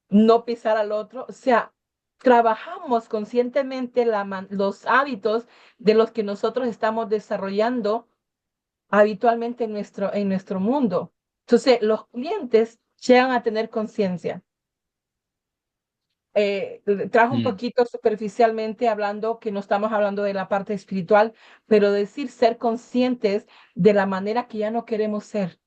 no pisar al otro. O sea, trabajamos conscientemente los hábitos de los que nosotros estamos desarrollando habitualmente en nuestro mundo. Entonces, los clientes llegan a tener conciencia. Trajo un mm, poquito superficialmente hablando que no estamos hablando de la parte espiritual, pero decir ser conscientes de la manera que ya no queremos ser.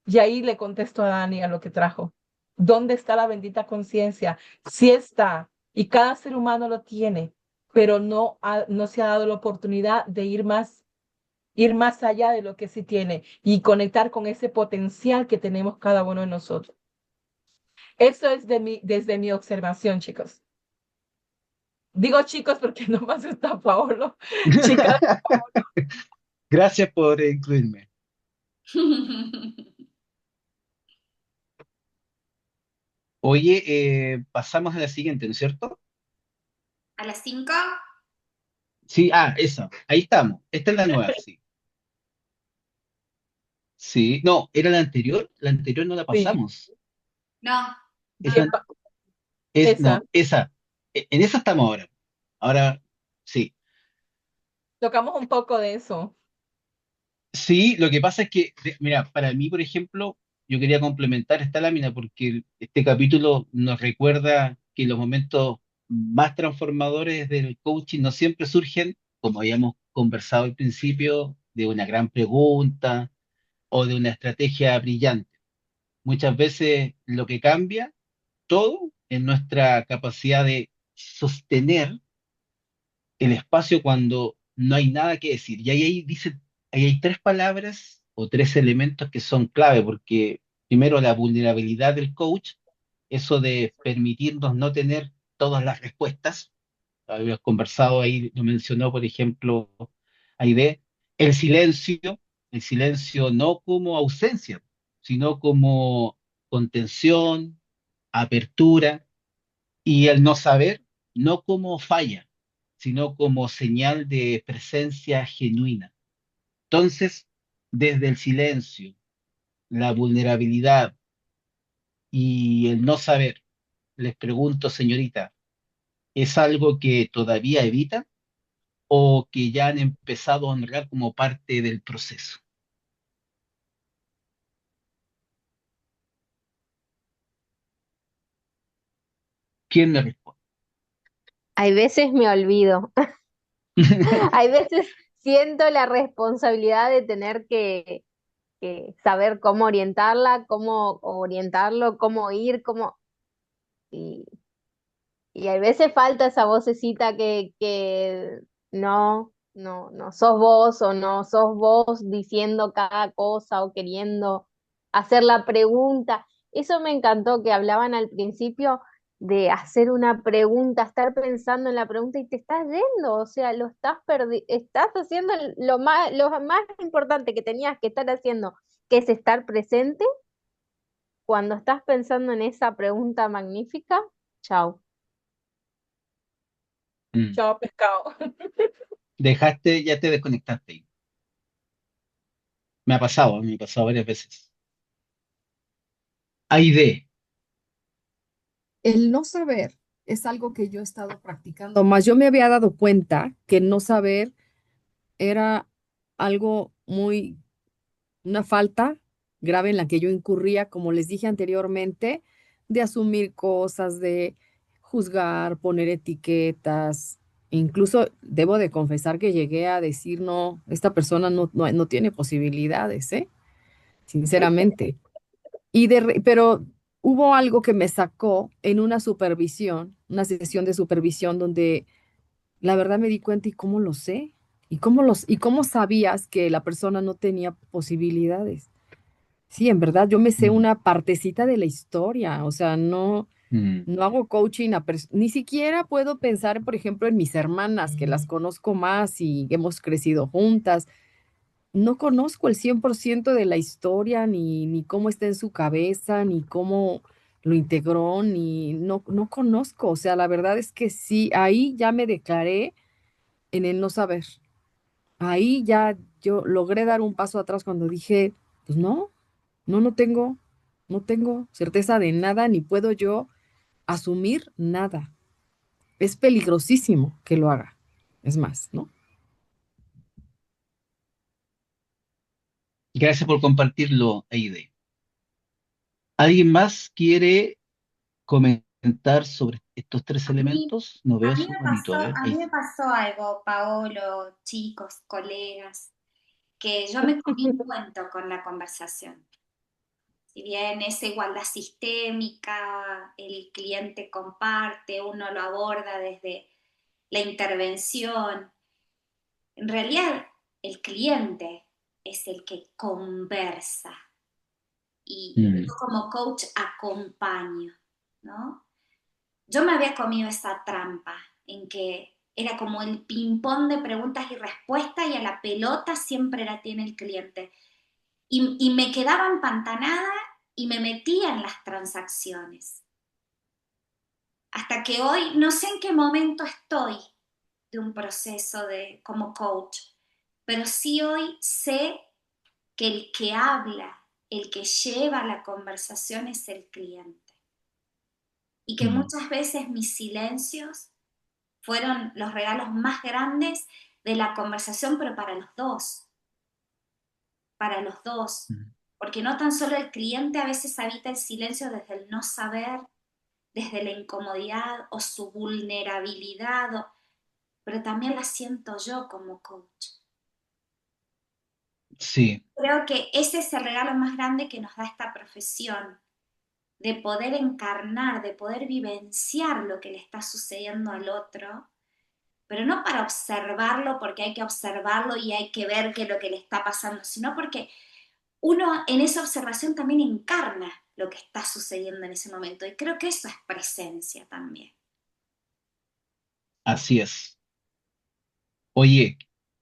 Y ahí le contesto a Dani a lo que trajo. ¿Dónde está la bendita conciencia? Sí está, y cada ser humano lo tiene, pero no se ha dado la oportunidad de ir más allá de lo que sí tiene y conectar con ese potencial que tenemos cada uno de nosotros. Eso es desde mi observación, chicos. Digo chicos porque nomás está Paolo. Chicas, Gracias por incluirme. Oye, pasamos a la siguiente, ¿no es cierto? ¿A las 5? Sí, esa, ahí estamos. Esta es la nueva, sí. Sí, no, era la anterior no la sí. pasamos. No, no, ¿Qué Esa, no. pa- no, Esa. esa, en esa estamos ahora. Ahora, sí. Tocamos un poco de eso. Sí, lo que pasa es que, mira, para mí, por ejemplo, yo quería complementar esta lámina porque este capítulo nos recuerda que los momentos más transformadores del coaching no siempre surgen, como habíamos conversado al principio, de una gran pregunta o de una estrategia brillante. Muchas veces lo que cambia todo es nuestra capacidad de sostener el espacio cuando no hay nada que decir. Y ahí hay tres palabras o tres elementos que son clave, porque primero la vulnerabilidad del coach, eso de permitirnos no tener todas las respuestas. Habíamos conversado ahí, lo mencionó, por ejemplo, Aide, el silencio no como ausencia, sino como contención, apertura y el no saber, no como falla, sino como señal de presencia genuina. Entonces, desde el silencio, la vulnerabilidad y el no saber, les pregunto, señorita, ¿es algo que todavía evita o que ya han empezado a honrar como parte del proceso? ¿Quién me responde? Hay veces me olvido, hay veces siento la responsabilidad de tener que saber cómo orientarla, cómo orientarlo, cómo ir, cómo... Y, y hay veces falta esa vocecita que no sos vos o no sos vos diciendo cada cosa o queriendo hacer la pregunta. Eso me encantó que hablaban al principio de hacer una pregunta, estar pensando en la pregunta y te estás yendo, o sea, estás haciendo lo más importante que tenías que estar haciendo, que es estar presente cuando estás pensando en esa pregunta magnífica. Chao. Mm. Chao, pescado. Dejaste, ya te desconectaste. Me ha pasado varias veces. Aide, El no saber es algo que yo he estado practicando más. Yo me había dado cuenta que no saber era algo muy, una falta grave en la que yo incurría, como les dije anteriormente, de asumir cosas, de juzgar, poner etiquetas. Incluso debo de confesar que llegué a decir, no, esta persona no tiene posibilidades, ¿eh? Sinceramente. Pero hubo algo que me sacó en una supervisión, una sesión de supervisión donde la verdad me di cuenta y cómo lo sé y cómo sabías que la persona no tenía posibilidades. Sí, en verdad yo me sé mm, una partecita de la historia, o sea, mm, no hago coaching ni siquiera puedo pensar, por ejemplo, en mis hermanas que las conozco más y hemos crecido juntas. No conozco el 100% de la historia, ni cómo está en su cabeza, ni cómo lo integró, no conozco. O sea, la verdad es que sí, ahí ya me declaré en el no saber. Ahí ya yo logré dar un paso atrás cuando dije, pues no tengo certeza de nada, ni puedo yo asumir nada. Es peligrosísimo que lo haga. Es más, ¿no? gracias por compartirlo, Aide. ¿Alguien más quiere comentar sobre estos tres A mí, elementos? No veo su manito, a ver, a ahí mí me sí. pasó algo, Paolo, chicos, colegas, que yo me comí un cuento con la conversación. Si bien esa igualdad sistémica, el cliente comparte, uno lo aborda desde la intervención, en realidad el cliente es el que conversa y yo Mm, como coach acompaño. ¿no? Yo me había comido esa trampa en que era como el ping-pong de preguntas y respuestas y a la pelota siempre la tiene el cliente. Y me quedaba empantanada y me metía en las transacciones. Hasta que hoy no sé en qué momento estoy de un proceso como coach, pero sí hoy sé que el que habla, el que lleva la conversación es el cliente. Y que Mm, muchas veces mis silencios fueron los regalos más grandes de la conversación, pero para los dos. mm. Porque no tan solo el cliente a veces habita el silencio desde el no saber, desde la incomodidad o su vulnerabilidad, pero también la siento yo como coach. Sí, Creo que ese es el regalo más grande que nos da esta profesión, de poder encarnar, de poder vivenciar lo que le está sucediendo al otro, pero no para observarlo porque hay que observarlo y hay que ver qué es lo que le está pasando, sino porque uno en esa observación también encarna lo que está sucediendo en ese momento. Y creo que eso es presencia también. así es. Oye,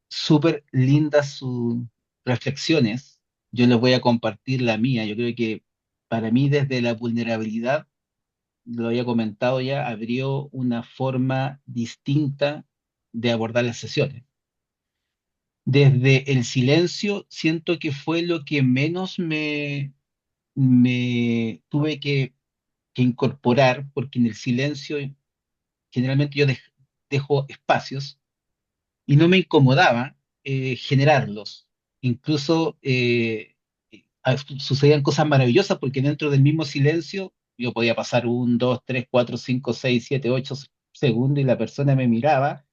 súper lindas sus reflexiones. Yo les voy a compartir la mía. Yo creo que para mí desde la vulnerabilidad, lo había comentado ya, abrió una forma distinta de abordar las sesiones. Desde el silencio, siento que fue lo que menos me tuve que incorporar, porque en el silencio generalmente yo dejo espacios y no me incomodaba generarlos. Incluso sucedían cosas maravillosas porque dentro del mismo silencio yo podía pasar 1, 2, 3, 4, 5, 6, 7, 8 segundos y la persona me miraba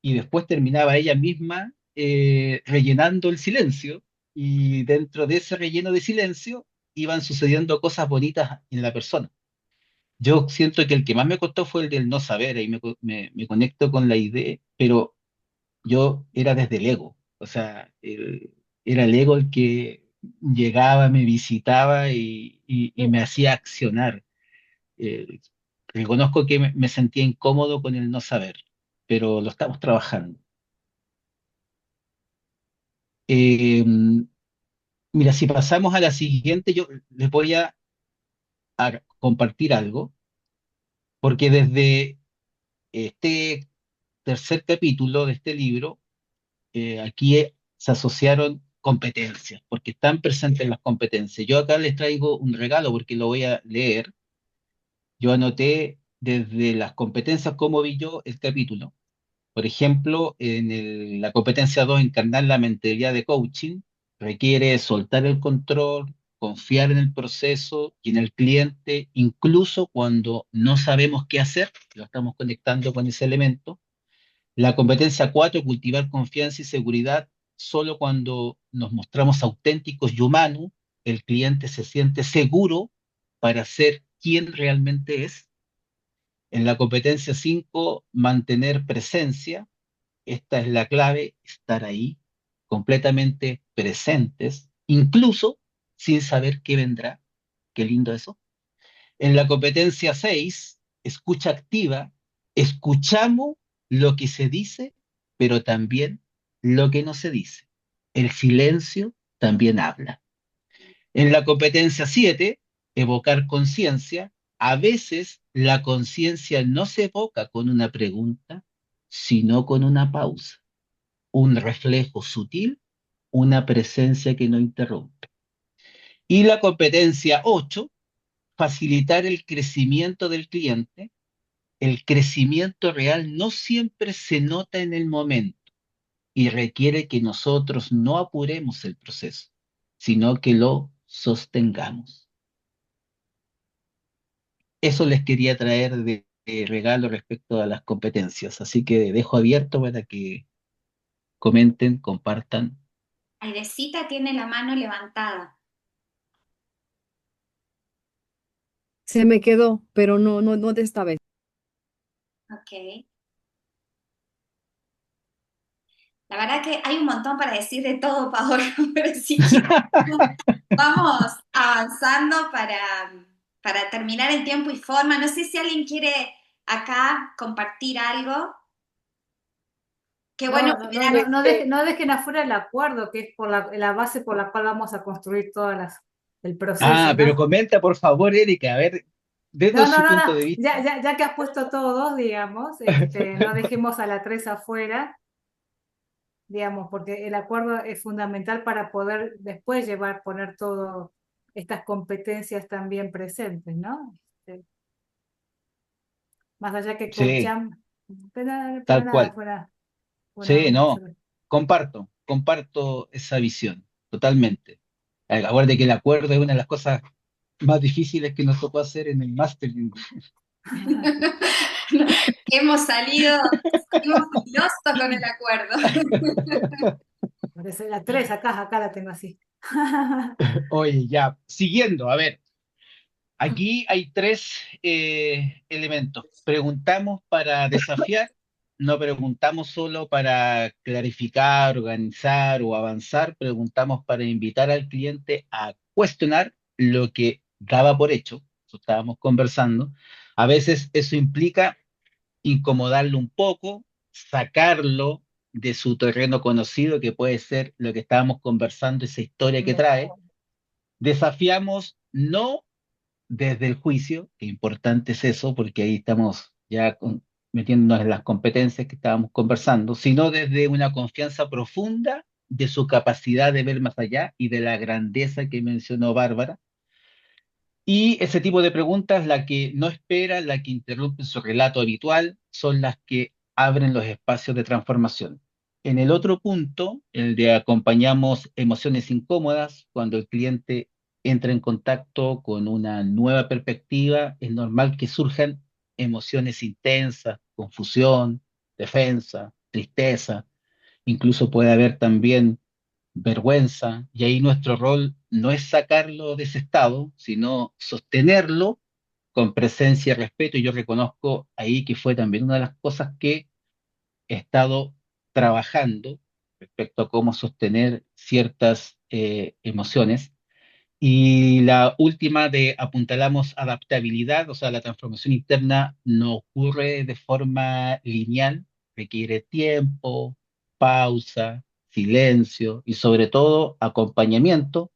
y después terminaba ella misma rellenando el silencio y dentro de ese relleno de silencio iban sucediendo cosas bonitas en la persona. Yo siento que el que más me costó fue el del no saber, ahí me conecto con la idea, pero yo era desde el ego, o sea, era el ego el que llegaba, me visitaba y me hacía accionar. Eh, Reconozco que me sentía incómodo con el no saber, pero lo estamos trabajando. Eh, Mira, si pasamos a la siguiente, yo les voy a compartir algo, porque desde este tercer capítulo de este libro, aquí se asociaron competencias, porque están presentes las competencias. Yo acá les traigo un regalo porque lo voy a leer. Yo anoté desde las competencias cómo vi yo el capítulo. Por ejemplo, en la competencia 2 encarnar la mentalidad de coaching, requiere soltar el control, confiar en el proceso y en el cliente, incluso cuando no sabemos qué hacer, lo estamos conectando con ese elemento. La competencia 4, cultivar confianza y seguridad, solo cuando nos mostramos auténticos y humanos, el cliente se siente seguro para ser quien realmente es. En la competencia 5, mantener presencia. Esta es la clave, estar ahí, completamente presentes, incluso sin saber qué vendrá. Qué lindo eso. En la competencia 6, escucha activa, escuchamos lo que se dice, pero también lo que no se dice. El silencio también habla. En la competencia 7, evocar conciencia, a veces la conciencia no se evoca con una pregunta, sino con una pausa, un reflejo sutil, una presencia que no interrumpe. Y la competencia 8, facilitar el crecimiento del cliente. El crecimiento real no siempre se nota en el momento y requiere que nosotros no apuremos el proceso, sino que lo sostengamos. Eso les quería traer de regalo respecto a las competencias, así que dejo abierto para que comenten, compartan. Aidecita tiene la mano levantada. Se me quedó, pero no de esta vez. Ok. La verdad que hay un montón para decir de todo, Paolo, pero si quieres, vamos avanzando para... para terminar en tiempo y forma. No sé si alguien quiere acá compartir algo. Qué bueno No, no, no, volver no, a... no dejen afuera el acuerdo, que es por la base por la cual vamos a construir el proceso, Ah, pero ¿no? comenta por favor, Erika, a ver, desde No, no, su no, punto no. de Ya, vista. ya, ya que has puesto todos, digamos, no dejemos a la tres afuera, digamos, porque el acuerdo es fundamental para poder después poner todas estas competencias también presentes, ¿no? Más allá que Sí, coacham, pero tal nada, cual. fuera, Sí, bueno, no, comparto esa visión, totalmente. Acuérdate que el acuerdo es una de las cosas más difíciles que nos tocó hacer en el máster. Hemos salimos filosos con el acuerdo. parece la tres acá la tengo así. Oye, ya, siguiendo, a ver, aquí hay tres elementos. Preguntamos para desafiar, no preguntamos solo para clarificar, organizar o avanzar, preguntamos para invitar al cliente a cuestionar lo que daba por hecho, eso estábamos conversando. A veces eso implica incomodarlo un poco, sacarlo de su terreno conocido, que puede ser lo que estábamos conversando, esa historia que trae. Desafiamos no desde el juicio, que importante es eso, porque ahí estamos ya metiéndonos en las competencias que estábamos conversando, sino desde una confianza profunda de su capacidad de ver más allá y de la grandeza que mencionó Bárbara. Y ese tipo de preguntas, la que no espera, la que interrumpe su relato habitual, son las que abren los espacios de transformación. En el otro punto, el de acompañamos emociones incómodas, cuando el cliente entra en contacto con una nueva perspectiva, es normal que surjan emociones intensas, confusión, defensa, tristeza, incluso puede haber también vergüenza, y ahí nuestro rol no es sacarlo de ese estado, sino sostenerlo con presencia y respeto. Y yo reconozco ahí que fue también una de las cosas que he estado trabajando respecto a cómo sostener ciertas emociones. Y la última de apuntalamos adaptabilidad, o sea, la transformación interna no ocurre de forma lineal, requiere tiempo, pausa, silencio y sobre todo acompañamiento,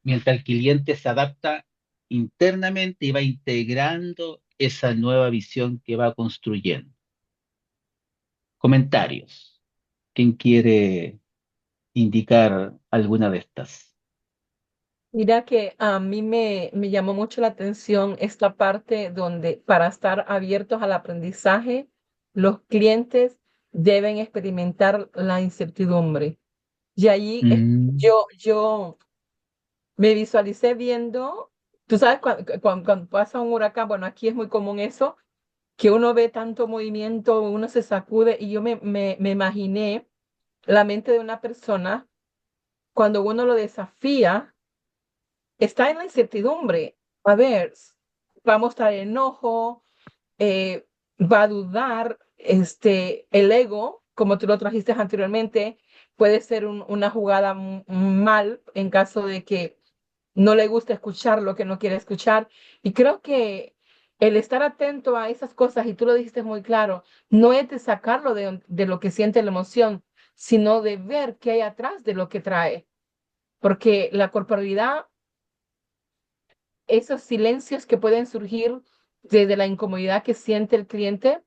mientras el cliente se adapta internamente y va integrando esa nueva visión que va construyendo. Comentarios. ¿Quién quiere indicar alguna de estas? Mira que a mí me llamó mucho la atención esta parte donde para estar abiertos al aprendizaje, los clientes deben experimentar la incertidumbre. Y allí Mm, yo me visualicé viendo, tú sabes, cuando pasa un huracán, bueno, aquí es muy común eso, que uno ve tanto movimiento, uno se sacude y yo me imaginé la mente de una persona cuando uno lo desafía, está en la incertidumbre. A ver, va a mostrar enojo, eh, va a dudar, el ego, como tú lo trajiste anteriormente, puede ser una jugada mal en caso de que no le gusta escuchar lo que no quiere escuchar. Y creo que el estar atento a esas cosas, y tú lo dijiste muy claro, no es de sacarlo de lo que siente la emoción, sino de ver qué hay atrás de lo que trae. Porque la corporalidad, esos silencios que pueden surgir desde la incomodidad que siente el cliente,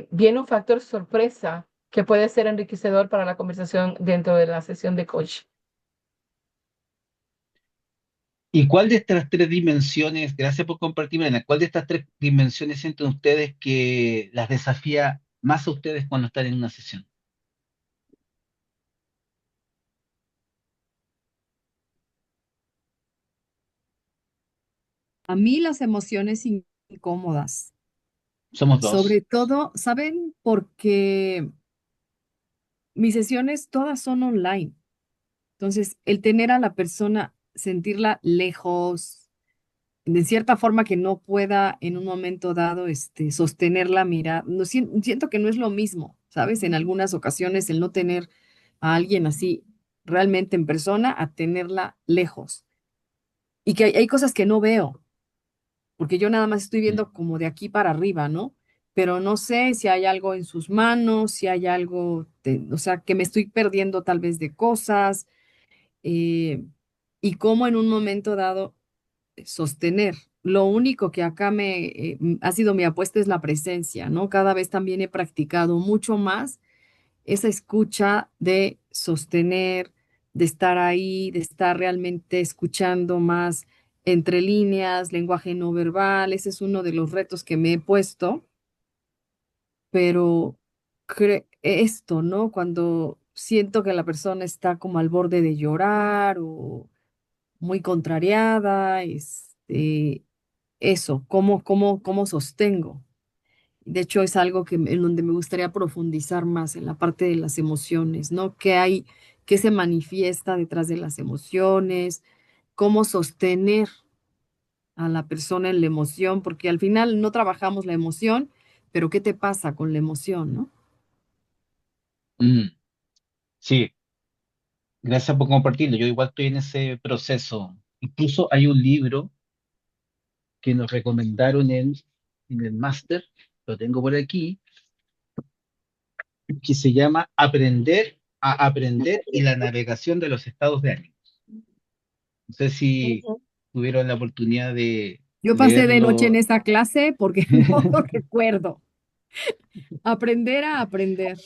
viene un factor sorpresa que puede ser enriquecedor para la conversación dentro de la sesión de coach. ¿Y cuál de estas tres dimensiones, gracias por compartirme, Elena, cuál de estas tres dimensiones sienten ustedes que las desafía más a ustedes cuando están en una sesión? A mí las emociones incómodas, Somos dos. sobre todo, ¿saben? Porque mis sesiones todas son online. Entonces, el tener a la persona, sentirla lejos, de cierta forma que no pueda en un momento dado sostenerla, mirar, no, siento que no es lo mismo, ¿sabes? En algunas ocasiones el no tener a alguien así realmente en persona a tenerla lejos. y que hay cosas que no veo, porque yo nada más estoy mm, viendo como de aquí para arriba, ¿no? Pero no sé si hay algo en sus manos, si hay algo, o sea, que me estoy perdiendo tal vez de cosas, eh, y cómo en un momento dado sostener. Lo único que acá ha sido mi apuesta es la presencia, ¿no? Cada vez también he practicado mucho más esa escucha de sostener, de estar ahí, de estar realmente escuchando más entre líneas, lenguaje no verbal. Ese es uno de los retos que me he puesto, pero esto, ¿no? Cuando siento que la persona está como al borde de llorar o muy contrariada, eso, cómo sostengo. De hecho, es algo en donde me gustaría profundizar más en la parte de las emociones, ¿no? ¿Qué hay, qué se manifiesta detrás de las emociones? ¿Cómo sostener a la persona en la emoción? Porque al final no trabajamos la emoción, pero ¿qué te pasa con la emoción, no? mm. Sí, gracias por compartirlo. Yo igual estoy en ese proceso. Incluso hay un libro que nos recomendaron en el máster, lo tengo por aquí, que se llama Aprender a aprender y la navegación de los estados de ánimo. No sé si Ujú. tuvieron la oportunidad de Yo pasé de noche en leerlo. esa clase porque no lo recuerdo. Aprender a aprender.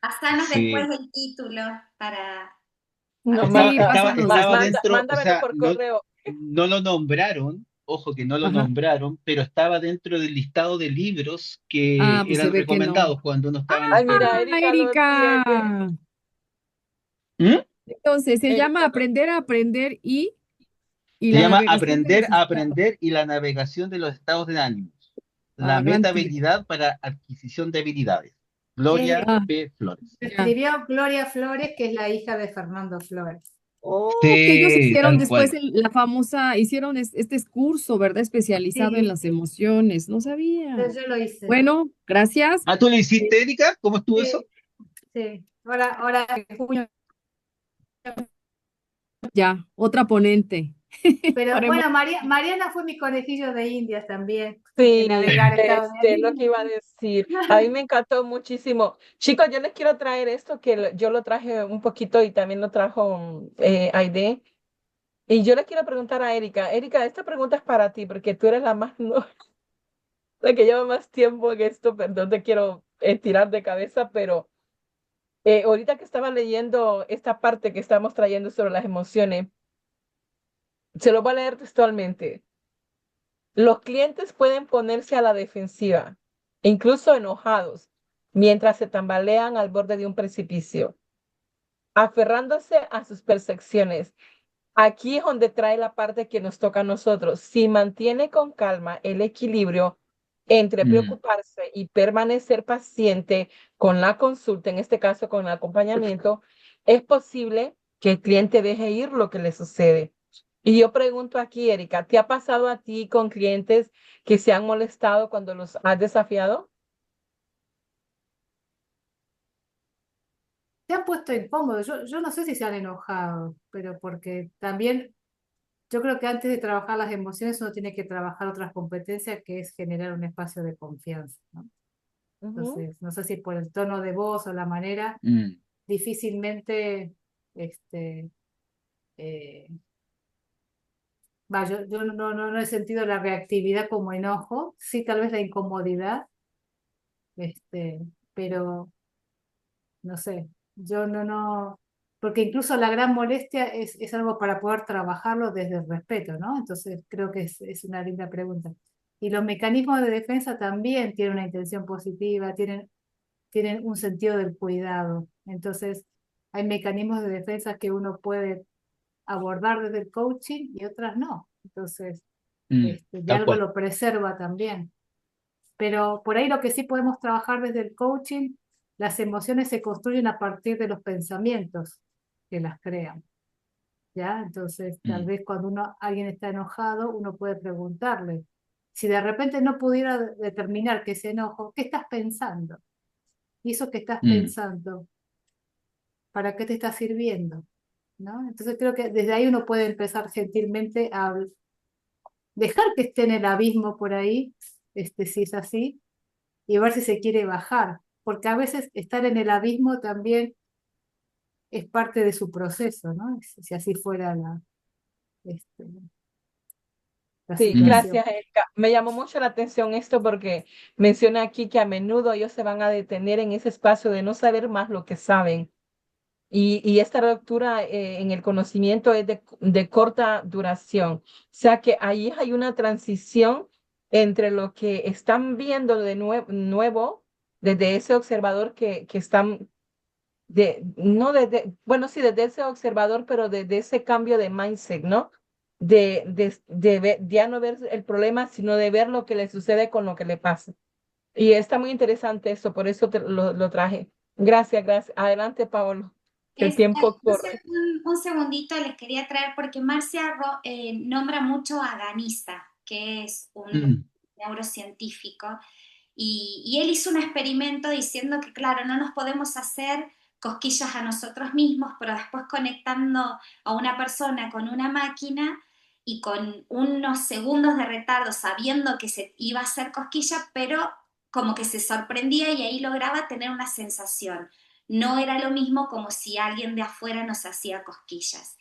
Pasanos después Sí, el título No, para Sí, pásanos estaba después. dentro, o mándamelo sea, por no, correo. no lo nombraron, ojo que no lo Ajá. nombraron, pero estaba dentro del listado de libros Ah, que pues se eran ve que no. recomendados cuando uno estaba en Ay, estudio. mira, Ah, Erika lo tiene. Erika. ¿Mm? Entonces se llama Erika lo Aprender a aprender y Se la llama navegación de Aprender los a estados. aprender y la navegación de los estados de ánimo. La Ah, gran tip. meta-habilidad para adquisición de habilidades. Gloria Ah, P. Flores. Lo ya. escribió Gloria Flores, que es la hija de Fernando Flores. Oh, que ellos Sí, hicieron tal después cual. la famosa, hicieron este curso, ¿verdad? Especializado en Sí, las emociones. No sabía. yo lo hice. Bueno, gracias. Ah, ¿tú lo hiciste, Erika? ¿Cómo estuvo eso? Sí, sí. Ahora en junio. Ya, otra ponente. Pero Haremos. bueno, Mariana fue mi conejillo de Indias también, en Sí, navegar Estados es lo que Unidos. iba a decir. A mí me encantó muchísimo. Chicos, yo les quiero traer esto que yo lo traje un poquito y también lo trajo Aide. Y yo le quiero preguntar a Erika. Erika, esta pregunta es para ti porque tú eres la más, la que lleva más tiempo en esto, pero no te quiero tirar de cabeza, pero ahorita que estaba leyendo esta parte que estamos trayendo sobre las emociones, se lo voy a leer textualmente. Los clientes pueden ponerse a la defensiva, incluso enojados, mientras se tambalean al borde de un precipicio, aferrándose a sus percepciones. Aquí es donde trae la parte que nos toca a nosotros. Si mantiene con calma el equilibrio entre Mm, preocuparse y permanecer paciente con la consulta, en este caso con el acompañamiento, es posible que el cliente deje ir lo que le sucede. Y yo pregunto aquí, Erika, ¿te ha pasado a ti con clientes que se han molestado cuando los has desafiado? Se han puesto incómodos. Yo no sé si se han enojado, pero porque también yo creo que antes de trabajar las emociones uno tiene que trabajar otras competencias, que es generar un espacio de confianza, ¿no? Ujú. Entonces, no sé si por el tono de voz o la manera, mm, difícilmente, este, eh, yo no he sentido la reactividad como enojo, sí tal vez la incomodidad, este, pero no sé, yo no, porque incluso la gran molestia es algo para poder trabajarlo desde el respeto, ¿no? Entonces creo que es una linda pregunta. Y los mecanismos de defensa también tienen una intención positiva, tienen un sentido del cuidado. Entonces, hay mecanismos de defensa que uno puede abordar desde el coaching y otras no. Entonces, de tal algo cual. lo preserva también. Pero por ahí lo que sí podemos trabajar desde el coaching, las emociones se construyen a partir de los pensamientos que las crean. ¿Ya? Entonces, tal Mm, vez cuando alguien está enojado, uno puede preguntarle, si de repente no pudiera determinar que ese enojo, ¿qué estás pensando? Y eso que estás mm, pensando, ¿para qué te está sirviendo? ¿no? Entonces creo que desde ahí uno puede empezar gentilmente a dejar que esté en el abismo por ahí, si es así, y ver si se quiere bajar, porque a veces estar en el abismo también es parte de su proceso, ¿no? Si así fuera este, la Sí, Mm, situación. gracias, Erika. Me llamó mucho la atención esto porque menciona aquí que a menudo ellos se van a detener en ese espacio de no saber más lo que saben. Y esta ruptura en el conocimiento es de corta duración. O sea que ahí hay una transición entre lo que están viendo de nuevo, desde ese observador que están, no desde, bueno, sí, desde ese observador, pero desde ese cambio de mindset, ¿no? Ya no ver el problema, sino de ver lo que le sucede con lo que le pasa. Y está muy interesante eso, por eso lo traje. Gracias, gracias. Adelante, Paolo, que el tiempo corre. Un segundito les quería traer porque Marcia nombra mucho a Ganissa, que es un mm, neurocientífico, y él hizo un experimento diciendo que, claro, no nos podemos hacer cosquillas a nosotros mismos, pero después conectando a una persona con una máquina y con unos segundos de retardo, sabiendo que se iba a hacer cosquilla, pero como que se sorprendía y ahí lograba tener una sensación. No era lo mismo como si alguien de afuera nos hacía cosquillas.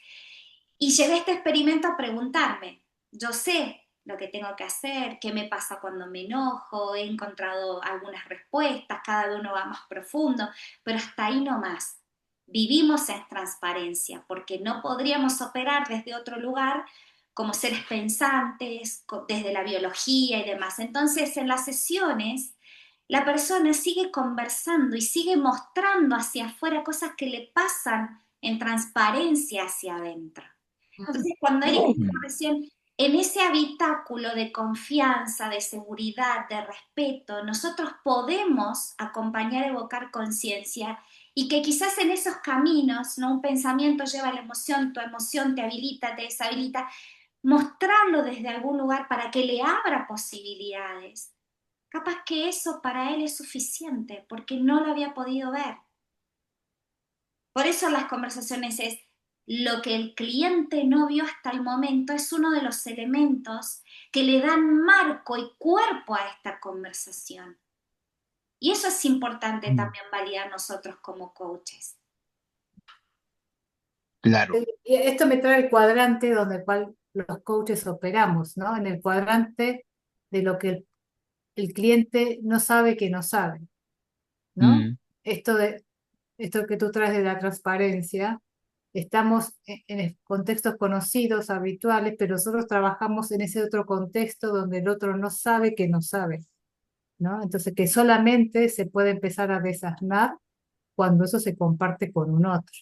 Y llevé este experimento a preguntarme, yo sé lo que tengo que hacer, qué me pasa cuando me enojo, he encontrado algunas respuestas, cada uno va más profundo, pero hasta ahí no más. Vivimos en transparencia porque no podríamos operar desde otro lugar como seres pensantes, desde la biología y demás. Entonces, en las sesiones, la persona sigue conversando y sigue mostrando hacia afuera cosas que le pasan en transparencia hacia adentro. Entonces, cuando Erika dijo mm. recién, en ese habitáculo de confianza, de seguridad, de respeto, nosotros podemos acompañar, evocar conciencia y que quizás en esos caminos, ¿no? Un pensamiento lleva a la emoción, tu emoción te habilita, te deshabilita, mostrarlo desde algún lugar para que le abra posibilidades. Capaz que eso para él es suficiente porque no lo había podido ver. Por eso las conversaciones es lo que el cliente no vio hasta el momento, es uno de los elementos que le dan marco y cuerpo a esta conversación. Y eso es importante Mm, también validar nosotros como coaches. claro. Y esto me trae el cuadrante donde cual los coaches operamos, ¿no? En el cuadrante de lo que el cliente no sabe que no sabe, ¿no? Mm, Esto de, esto que tú traes de la transparencia, estamos en contextos conocidos, habituales, pero nosotros trabajamos en ese otro contexto donde el otro no sabe que no sabe, ¿no? Entonces, que solamente se puede empezar a desasnar cuando eso se comparte con un otro,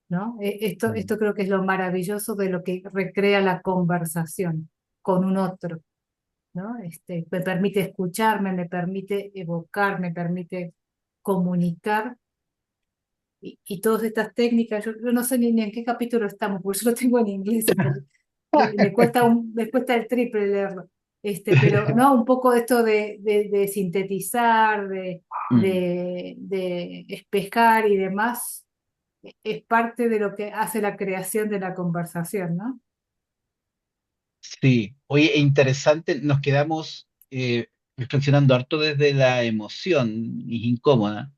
¿no? mm. Esto creo que es lo maravilloso de lo que recrea la conversación con un otro, ¿no? Me permite escucharme, me permite evocar, me permite comunicar y todas estas técnicas, yo no sé ni en qué capítulo estamos, porque yo lo tengo en inglés, entonces me cuesta el triple leerlo. Pero no, un poco esto de sintetizar, Mm. de espejar y demás, es parte de lo que hace la creación de la conversación, ¿no? Sí, oye, interesante, nos quedamos reflexionando harto desde la emoción, es incómoda.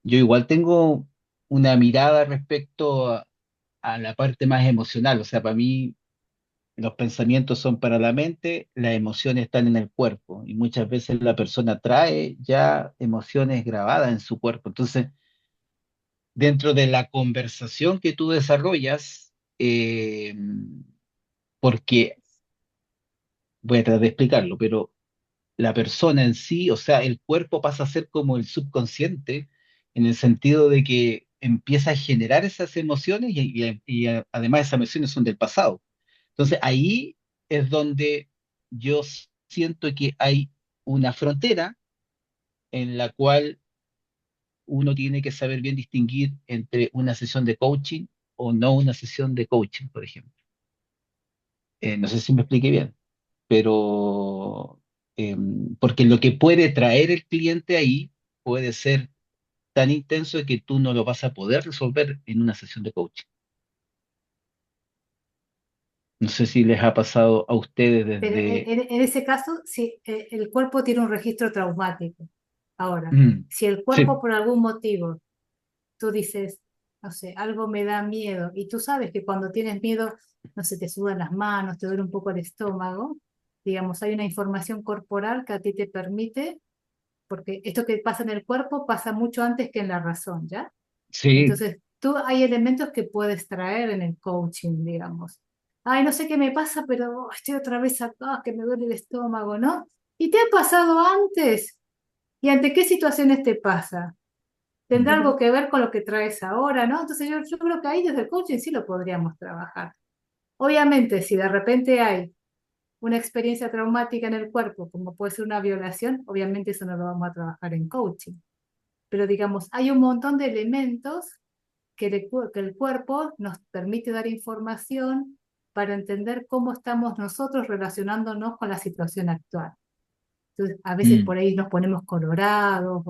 Yo igual tengo una mirada respecto a la parte más emocional, o sea, para mí los pensamientos son para la mente, las emociones están en el cuerpo y muchas veces la persona trae ya emociones grabadas en su cuerpo. Entonces, dentro de la conversación que tú desarrollas, porque voy a tratar de explicarlo, pero la persona en sí, o sea, el cuerpo pasa a ser como el subconsciente, en el sentido de que empieza a generar esas emociones además esas emociones son del pasado. Entonces ahí es donde yo siento que hay una frontera en la cual uno tiene que saber bien distinguir entre una sesión de coaching o no una sesión de coaching, por ejemplo. No sé si me expliqué bien, pero porque lo que puede traer el cliente ahí puede ser tan intenso que tú no lo vas a poder resolver en una sesión de coaching. No sé si les ha pasado a ustedes Pero desde... en ese caso, si el cuerpo tiene un registro traumático. Ahora, Mm, si el cuerpo sí, por algún motivo, tú dices, no sé, algo me da miedo, y tú sabes que cuando tienes miedo, no sé, te sudan las manos, te duele un poco el estómago, digamos, hay una información corporal que a ti te permite, porque esto que pasa en el cuerpo pasa mucho antes que en la razón, ¿ya? sí, Entonces, tú hay elementos que puedes traer en el coaching, digamos. Ay, no sé qué me pasa, pero estoy otra vez acá, que me duele el estómago, ¿no? ¿Y te ha pasado antes? ¿Y ante qué situaciones te pasa? ¿Tendrá mm, algo que ver con lo que traes ahora, no? Entonces, yo creo que ahí desde el coaching sí lo podríamos trabajar. Obviamente, si de repente hay una experiencia traumática en el cuerpo, como puede ser una violación, obviamente eso no lo vamos a trabajar en coaching. Pero digamos, hay un montón de elementos que el cuerpo nos permite dar información para entender cómo estamos nosotros relacionándonos con la situación actual. Entonces, a veces mm. por ahí nos ponemos colorados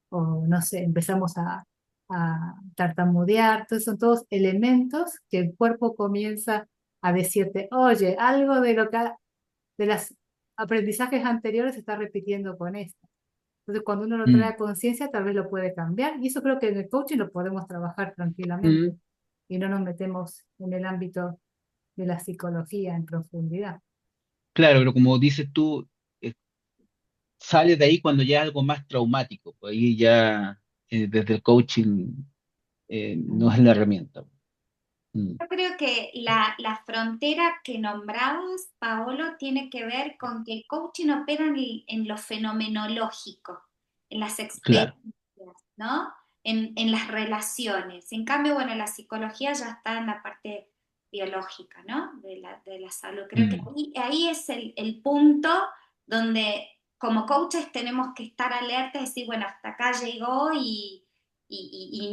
o no sé, empezamos a tartamudear. Entonces, son todos elementos que el cuerpo comienza a decirte, oye, algo de de los aprendizajes anteriores se está repitiendo con esto. Entonces, cuando uno lo trae Mm, a conciencia, tal vez lo puede cambiar. Y eso creo que en el coaching lo podemos trabajar tranquilamente mm. y no nos metemos en el ámbito de la psicología en profundidad. Claro, pero como dices tú, eh, sale de ahí cuando ya es algo más traumático, pues ahí ya desde el coaching no es Mm. la herramienta. Mm, Yo creo que la frontera que nombrabas, Paolo, tiene que ver con que el coaching opera en lo fenomenológico, en las claro. experiencias, ¿no? En las relaciones. En cambio, bueno, la psicología ya está en la parte biológica, ¿no? De la salud. Creo que Mm, ahí es el punto donde como coaches tenemos que estar alertas y decir, bueno, hasta acá llegó y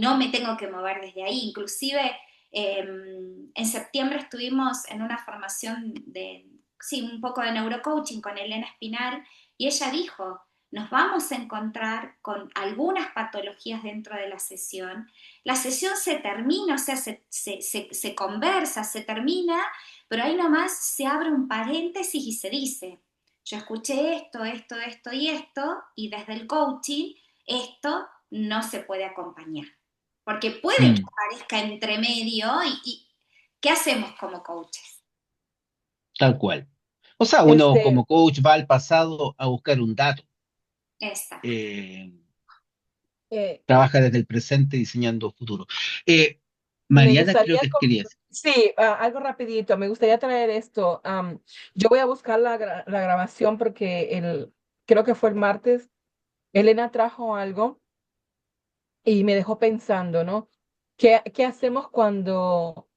no me tengo que mover desde ahí. Inclusive en septiembre estuvimos en una formación sí, un poco de neurocoaching con Elena Espinal y ella dijo, nos vamos a encontrar con algunas patologías dentro de la sesión se termina, o sea, se conversa, se termina, pero ahí nomás se abre un paréntesis y se dice, yo escuché esto y esto, y desde el coaching esto no se puede acompañar. Porque puede que mm. aparezca entre medio y ¿qué hacemos como coaches? Tal cual. O sea, uno Este, como coach va al pasado a buscar un dato, Exacto. eh, eh, trabaja desde el presente diseñando futuro. Eh, Me Mariana, creo gustaría, que querías. sí, algo rapidito, me gustaría traer esto. Yo voy a buscar la grabación porque creo que fue el martes, Elena trajo algo y me dejó pensando, ¿no? ¿Qué hacemos cuando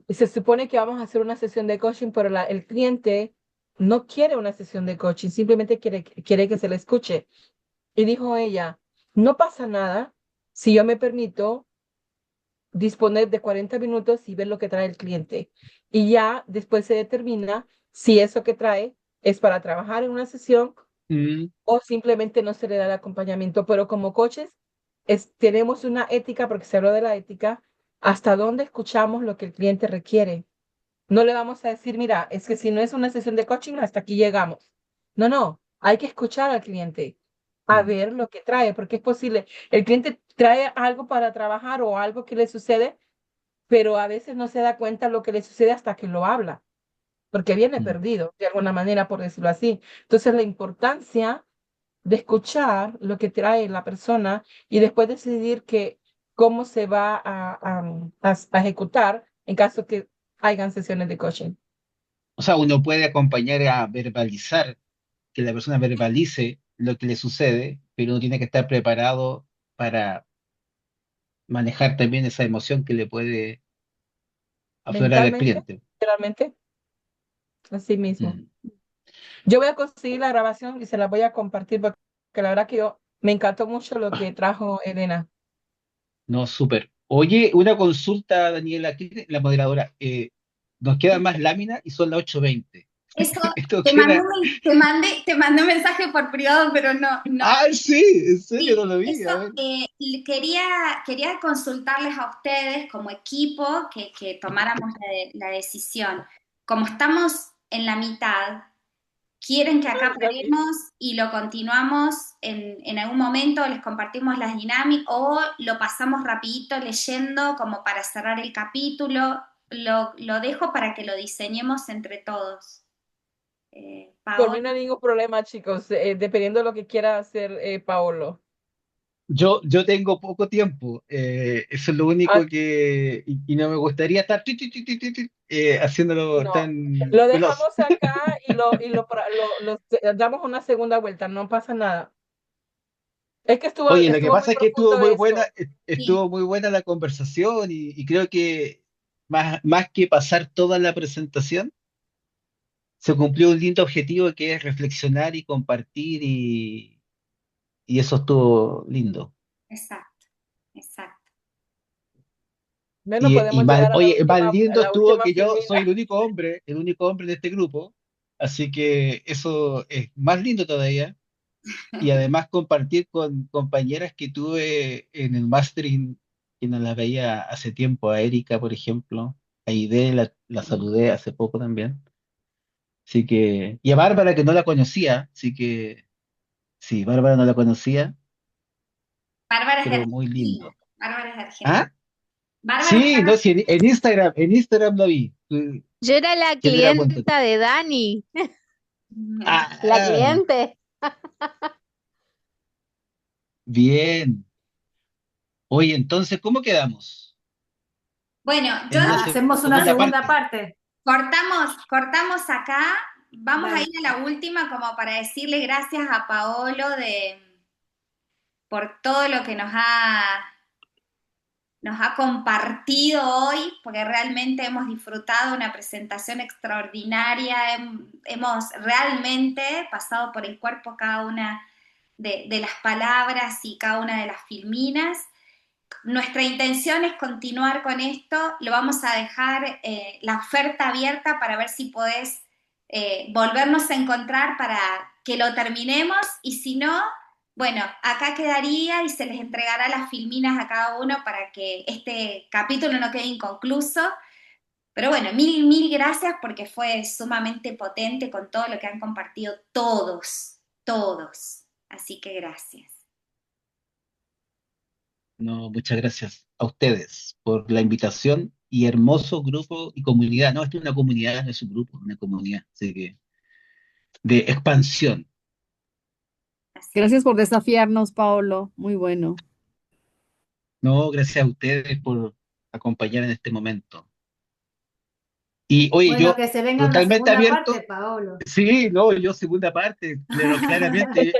se supone que vamos a hacer una sesión de coaching, pero el cliente no quiere una sesión de coaching, simplemente quiere que se le escuche? Y dijo ella, no pasa nada si yo me permito disponer de 40 minutos y ver lo que trae el cliente. Y ya después se determina si eso que trae es para trabajar en una sesión Mm, o simplemente no se le da el acompañamiento. Pero como coaches tenemos una ética, porque se habló de la ética, hasta dónde escuchamos lo que el cliente requiere. No le vamos a decir, mira, es que si no es una sesión de coaching, hasta aquí llegamos. No, no, hay que escuchar al cliente, a mm, ver lo que trae, porque es posible. El cliente trae algo para trabajar o algo que le sucede, pero a veces no se da cuenta lo que le sucede hasta que lo habla, porque viene mm. perdido, de alguna manera, por decirlo así. Entonces, la importancia de escuchar lo que trae la persona y después decidir cómo se va a ejecutar en caso que hayan sesiones de coaching. O sea, uno puede acompañar a verbalizar, que la persona verbalice lo que le sucede, pero uno tiene que estar preparado para manejar también esa emoción que le puede aflorar al Mentalmente, cliente. literalmente, así mismo. Mm. Yo voy a conseguir la grabación y se la voy a compartir porque la verdad que me encantó mucho lo que trajo Elena. No, súper. Oye, una consulta, Daniela, aquí la moderadora. Nos quedan más láminas y son las 8:20. Eso, Esto te mandé, queda. te mandé un mensaje por privado, pero no. Ah, sí, en serio, no Sí, lo vi. eso A ver. quería consultarles a ustedes como equipo que tomáramos la decisión. como estamos en la mitad, quieren que acá Está bien. paremos y lo continuamos en algún momento, les compartimos las dinámicas o lo pasamos rapidito leyendo como para cerrar el capítulo. Lo dejo para que lo diseñemos entre todos. Por mí Paola. no hay ningún problema, chicos, dependiendo de lo que quiera hacer Paolo. Yo tengo poco tiempo, eso es lo Ah, único y no me gustaría estar haciéndolo no, tan lo veloz. dejamos acá y damos una segunda vuelta, no pasa nada. Es que Oye, lo que estuvo muy pasa es que profundo eso. Sí, estuvo muy buena la conversación y creo que más que pasar toda la presentación, se cumplió un lindo objetivo que es reflexionar y compartir y eso estuvo lindo. exacto, exacto. Bueno, podemos llegar Oye, más a lindo la estuvo última que yo filmina. soy el único hombre de este grupo, así que eso es más lindo todavía. Y además compartir con compañeras que tuve en el mastering, que no las veía hace tiempo, a Erika, por ejemplo, a Aide la saludé hace poco también. Así que, y a Bárbara que no la conocía, así que sí, Bárbara no la conocía, Bárbara es de pero muy Argentina. lindo. Bárbara es de Argentina. ¿Ah? Bárbara Sí, está. no, sí, en Instagram lo vi. Yo era la ¿Quién era? Cuéntate. clienta de Dani, la Ah, cliente. bien. Oye, entonces, ¿cómo quedamos Bueno, yo en una Hacemos una segunda segunda parte? parte. cortamos acá. Vamos a ir Dale. a la última como para decirle gracias a Paolo por todo lo que nos ha compartido hoy, porque realmente hemos disfrutado una presentación extraordinaria, hemos realmente pasado por el cuerpo cada una de las palabras y cada una de las filminas. Nuestra intención es continuar con esto, lo vamos a dejar la oferta abierta para ver si podés volvernos a encontrar para que lo terminemos y si no, bueno, acá quedaría y se les entregará las filminas a cada uno para que este capítulo no quede inconcluso. Pero bueno, mil gracias porque fue sumamente potente con todo lo que han compartido todos, todos. Así que gracias. No, muchas gracias a ustedes por la invitación y hermoso grupo y comunidad. No, esto es una comunidad, no es un grupo, es una comunidad, así que de expansión. Así es. Gracias por desafiarnos, Paolo. Muy bueno. No, gracias a ustedes por acompañar en este momento. Y oye, Bueno, yo que se venga una totalmente segunda parte, abierto. Paolo. Sí, no, yo segunda parte, pero claramente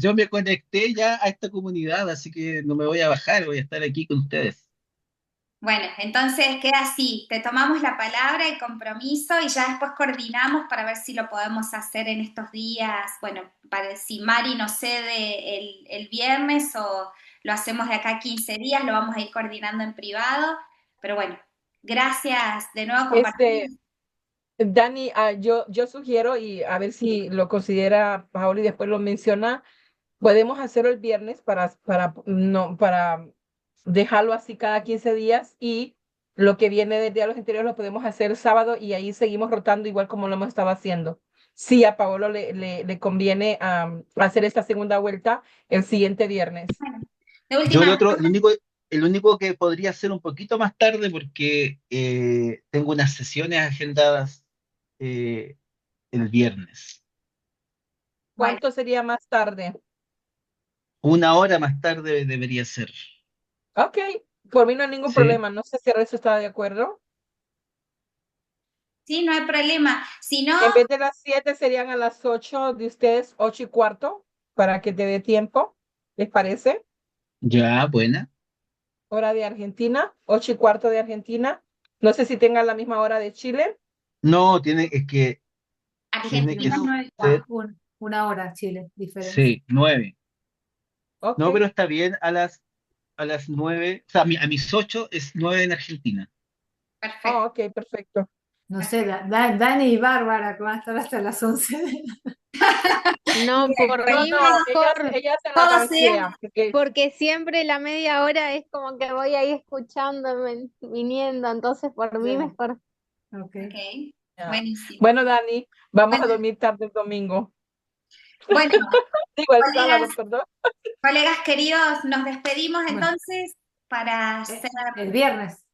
yo me conecté ya a esta comunidad, así que no me voy a bajar, voy a estar aquí con ustedes. Bueno, entonces queda así, te tomamos la palabra y compromiso y ya después coordinamos para ver si lo podemos hacer en estos días, bueno, para si Mari nos cede el viernes o lo hacemos de acá a 15 días, lo vamos a ir coordinando en privado, pero bueno, gracias de nuevo Este, compartir. Dani, yo sugiero, y a ver si lo considera Paolo y después lo menciona, podemos hacerlo el viernes no, para dejarlo así cada 15 días y lo que viene del día de los interiores lo podemos hacer el sábado y ahí seguimos rotando igual como lo hemos estado haciendo. Si a Paolo le conviene hacer esta segunda vuelta el siguiente viernes. Bueno, de Yo última, el único que podría ser un poquito más tarde porque tengo unas sesiones agendadas eh, el viernes. bueno, ¿Cuánto sería más tarde? Una hora más tarde debería ser. Ok, por mí no hay ningún ¿Sí? problema. No sé si Rezo está de acuerdo. sí, no hay problema, si no, En vez de las 7 serían a las 8 de ustedes, 8:15, para que te dé tiempo. ¿Les parece? Ya, buena. Hora de Argentina, 8:15 de Argentina. No sé si tengan la misma hora de Chile. No, tiene que Argentina no hay. ser, Una hora, Chile, diferencia. sí, 9. Ok, No, pero está bien a las 9, o sea, a mis 8 es 9 en Argentina. oh, Perfecto, ok, perfecto. No sé, perfecto. Dani y Bárbara que van a estar hasta las 11 No, Bien, por pues No, mí no, mejor, ellas en la todo sea. tranquea. Porque porque siempre la media hora es como que voy ahí escuchándome, viniendo, entonces por mí Sí, mejor. ok. Ok. Buenísimo. Bueno, Dani, vamos a Bueno, dormir tarde el domingo. bueno, Digo, el colegas, sábado, perdón. colegas queridos, nos despedimos Bueno, entonces para hacer. el viernes.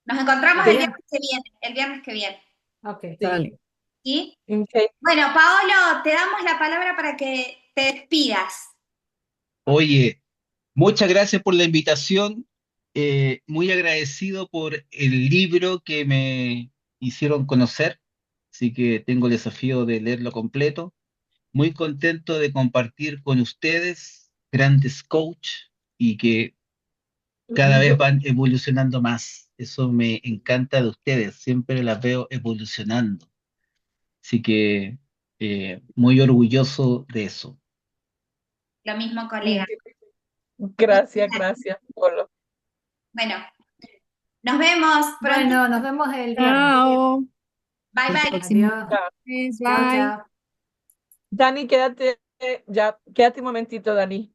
Nos encontramos El el viernes. viernes que viene, el viernes que viene. Ok. Sí. Dale. ¿Sí? Ok. Bueno, Paolo, te damos la palabra para que te despidas. Oye, muchas gracias por la invitación. Muy agradecido por el libro que me hicieron conocer. Así que tengo el desafío de leerlo completo. Muy contento de compartir con ustedes, grandes coach, y que cada vez van evolucionando más. Eso me encanta de ustedes. Siempre las veo evolucionando. Así que muy orgulloso de eso. Lo mismo, colega. Gracias, gracias, Polo. Bueno, nos vemos pronto. Bueno, nos vemos el viernes. Chao. Bye, El bye. próximo Adiós. viernes. Chao, Bye. chao. Dani, quédate un momentito, Dani.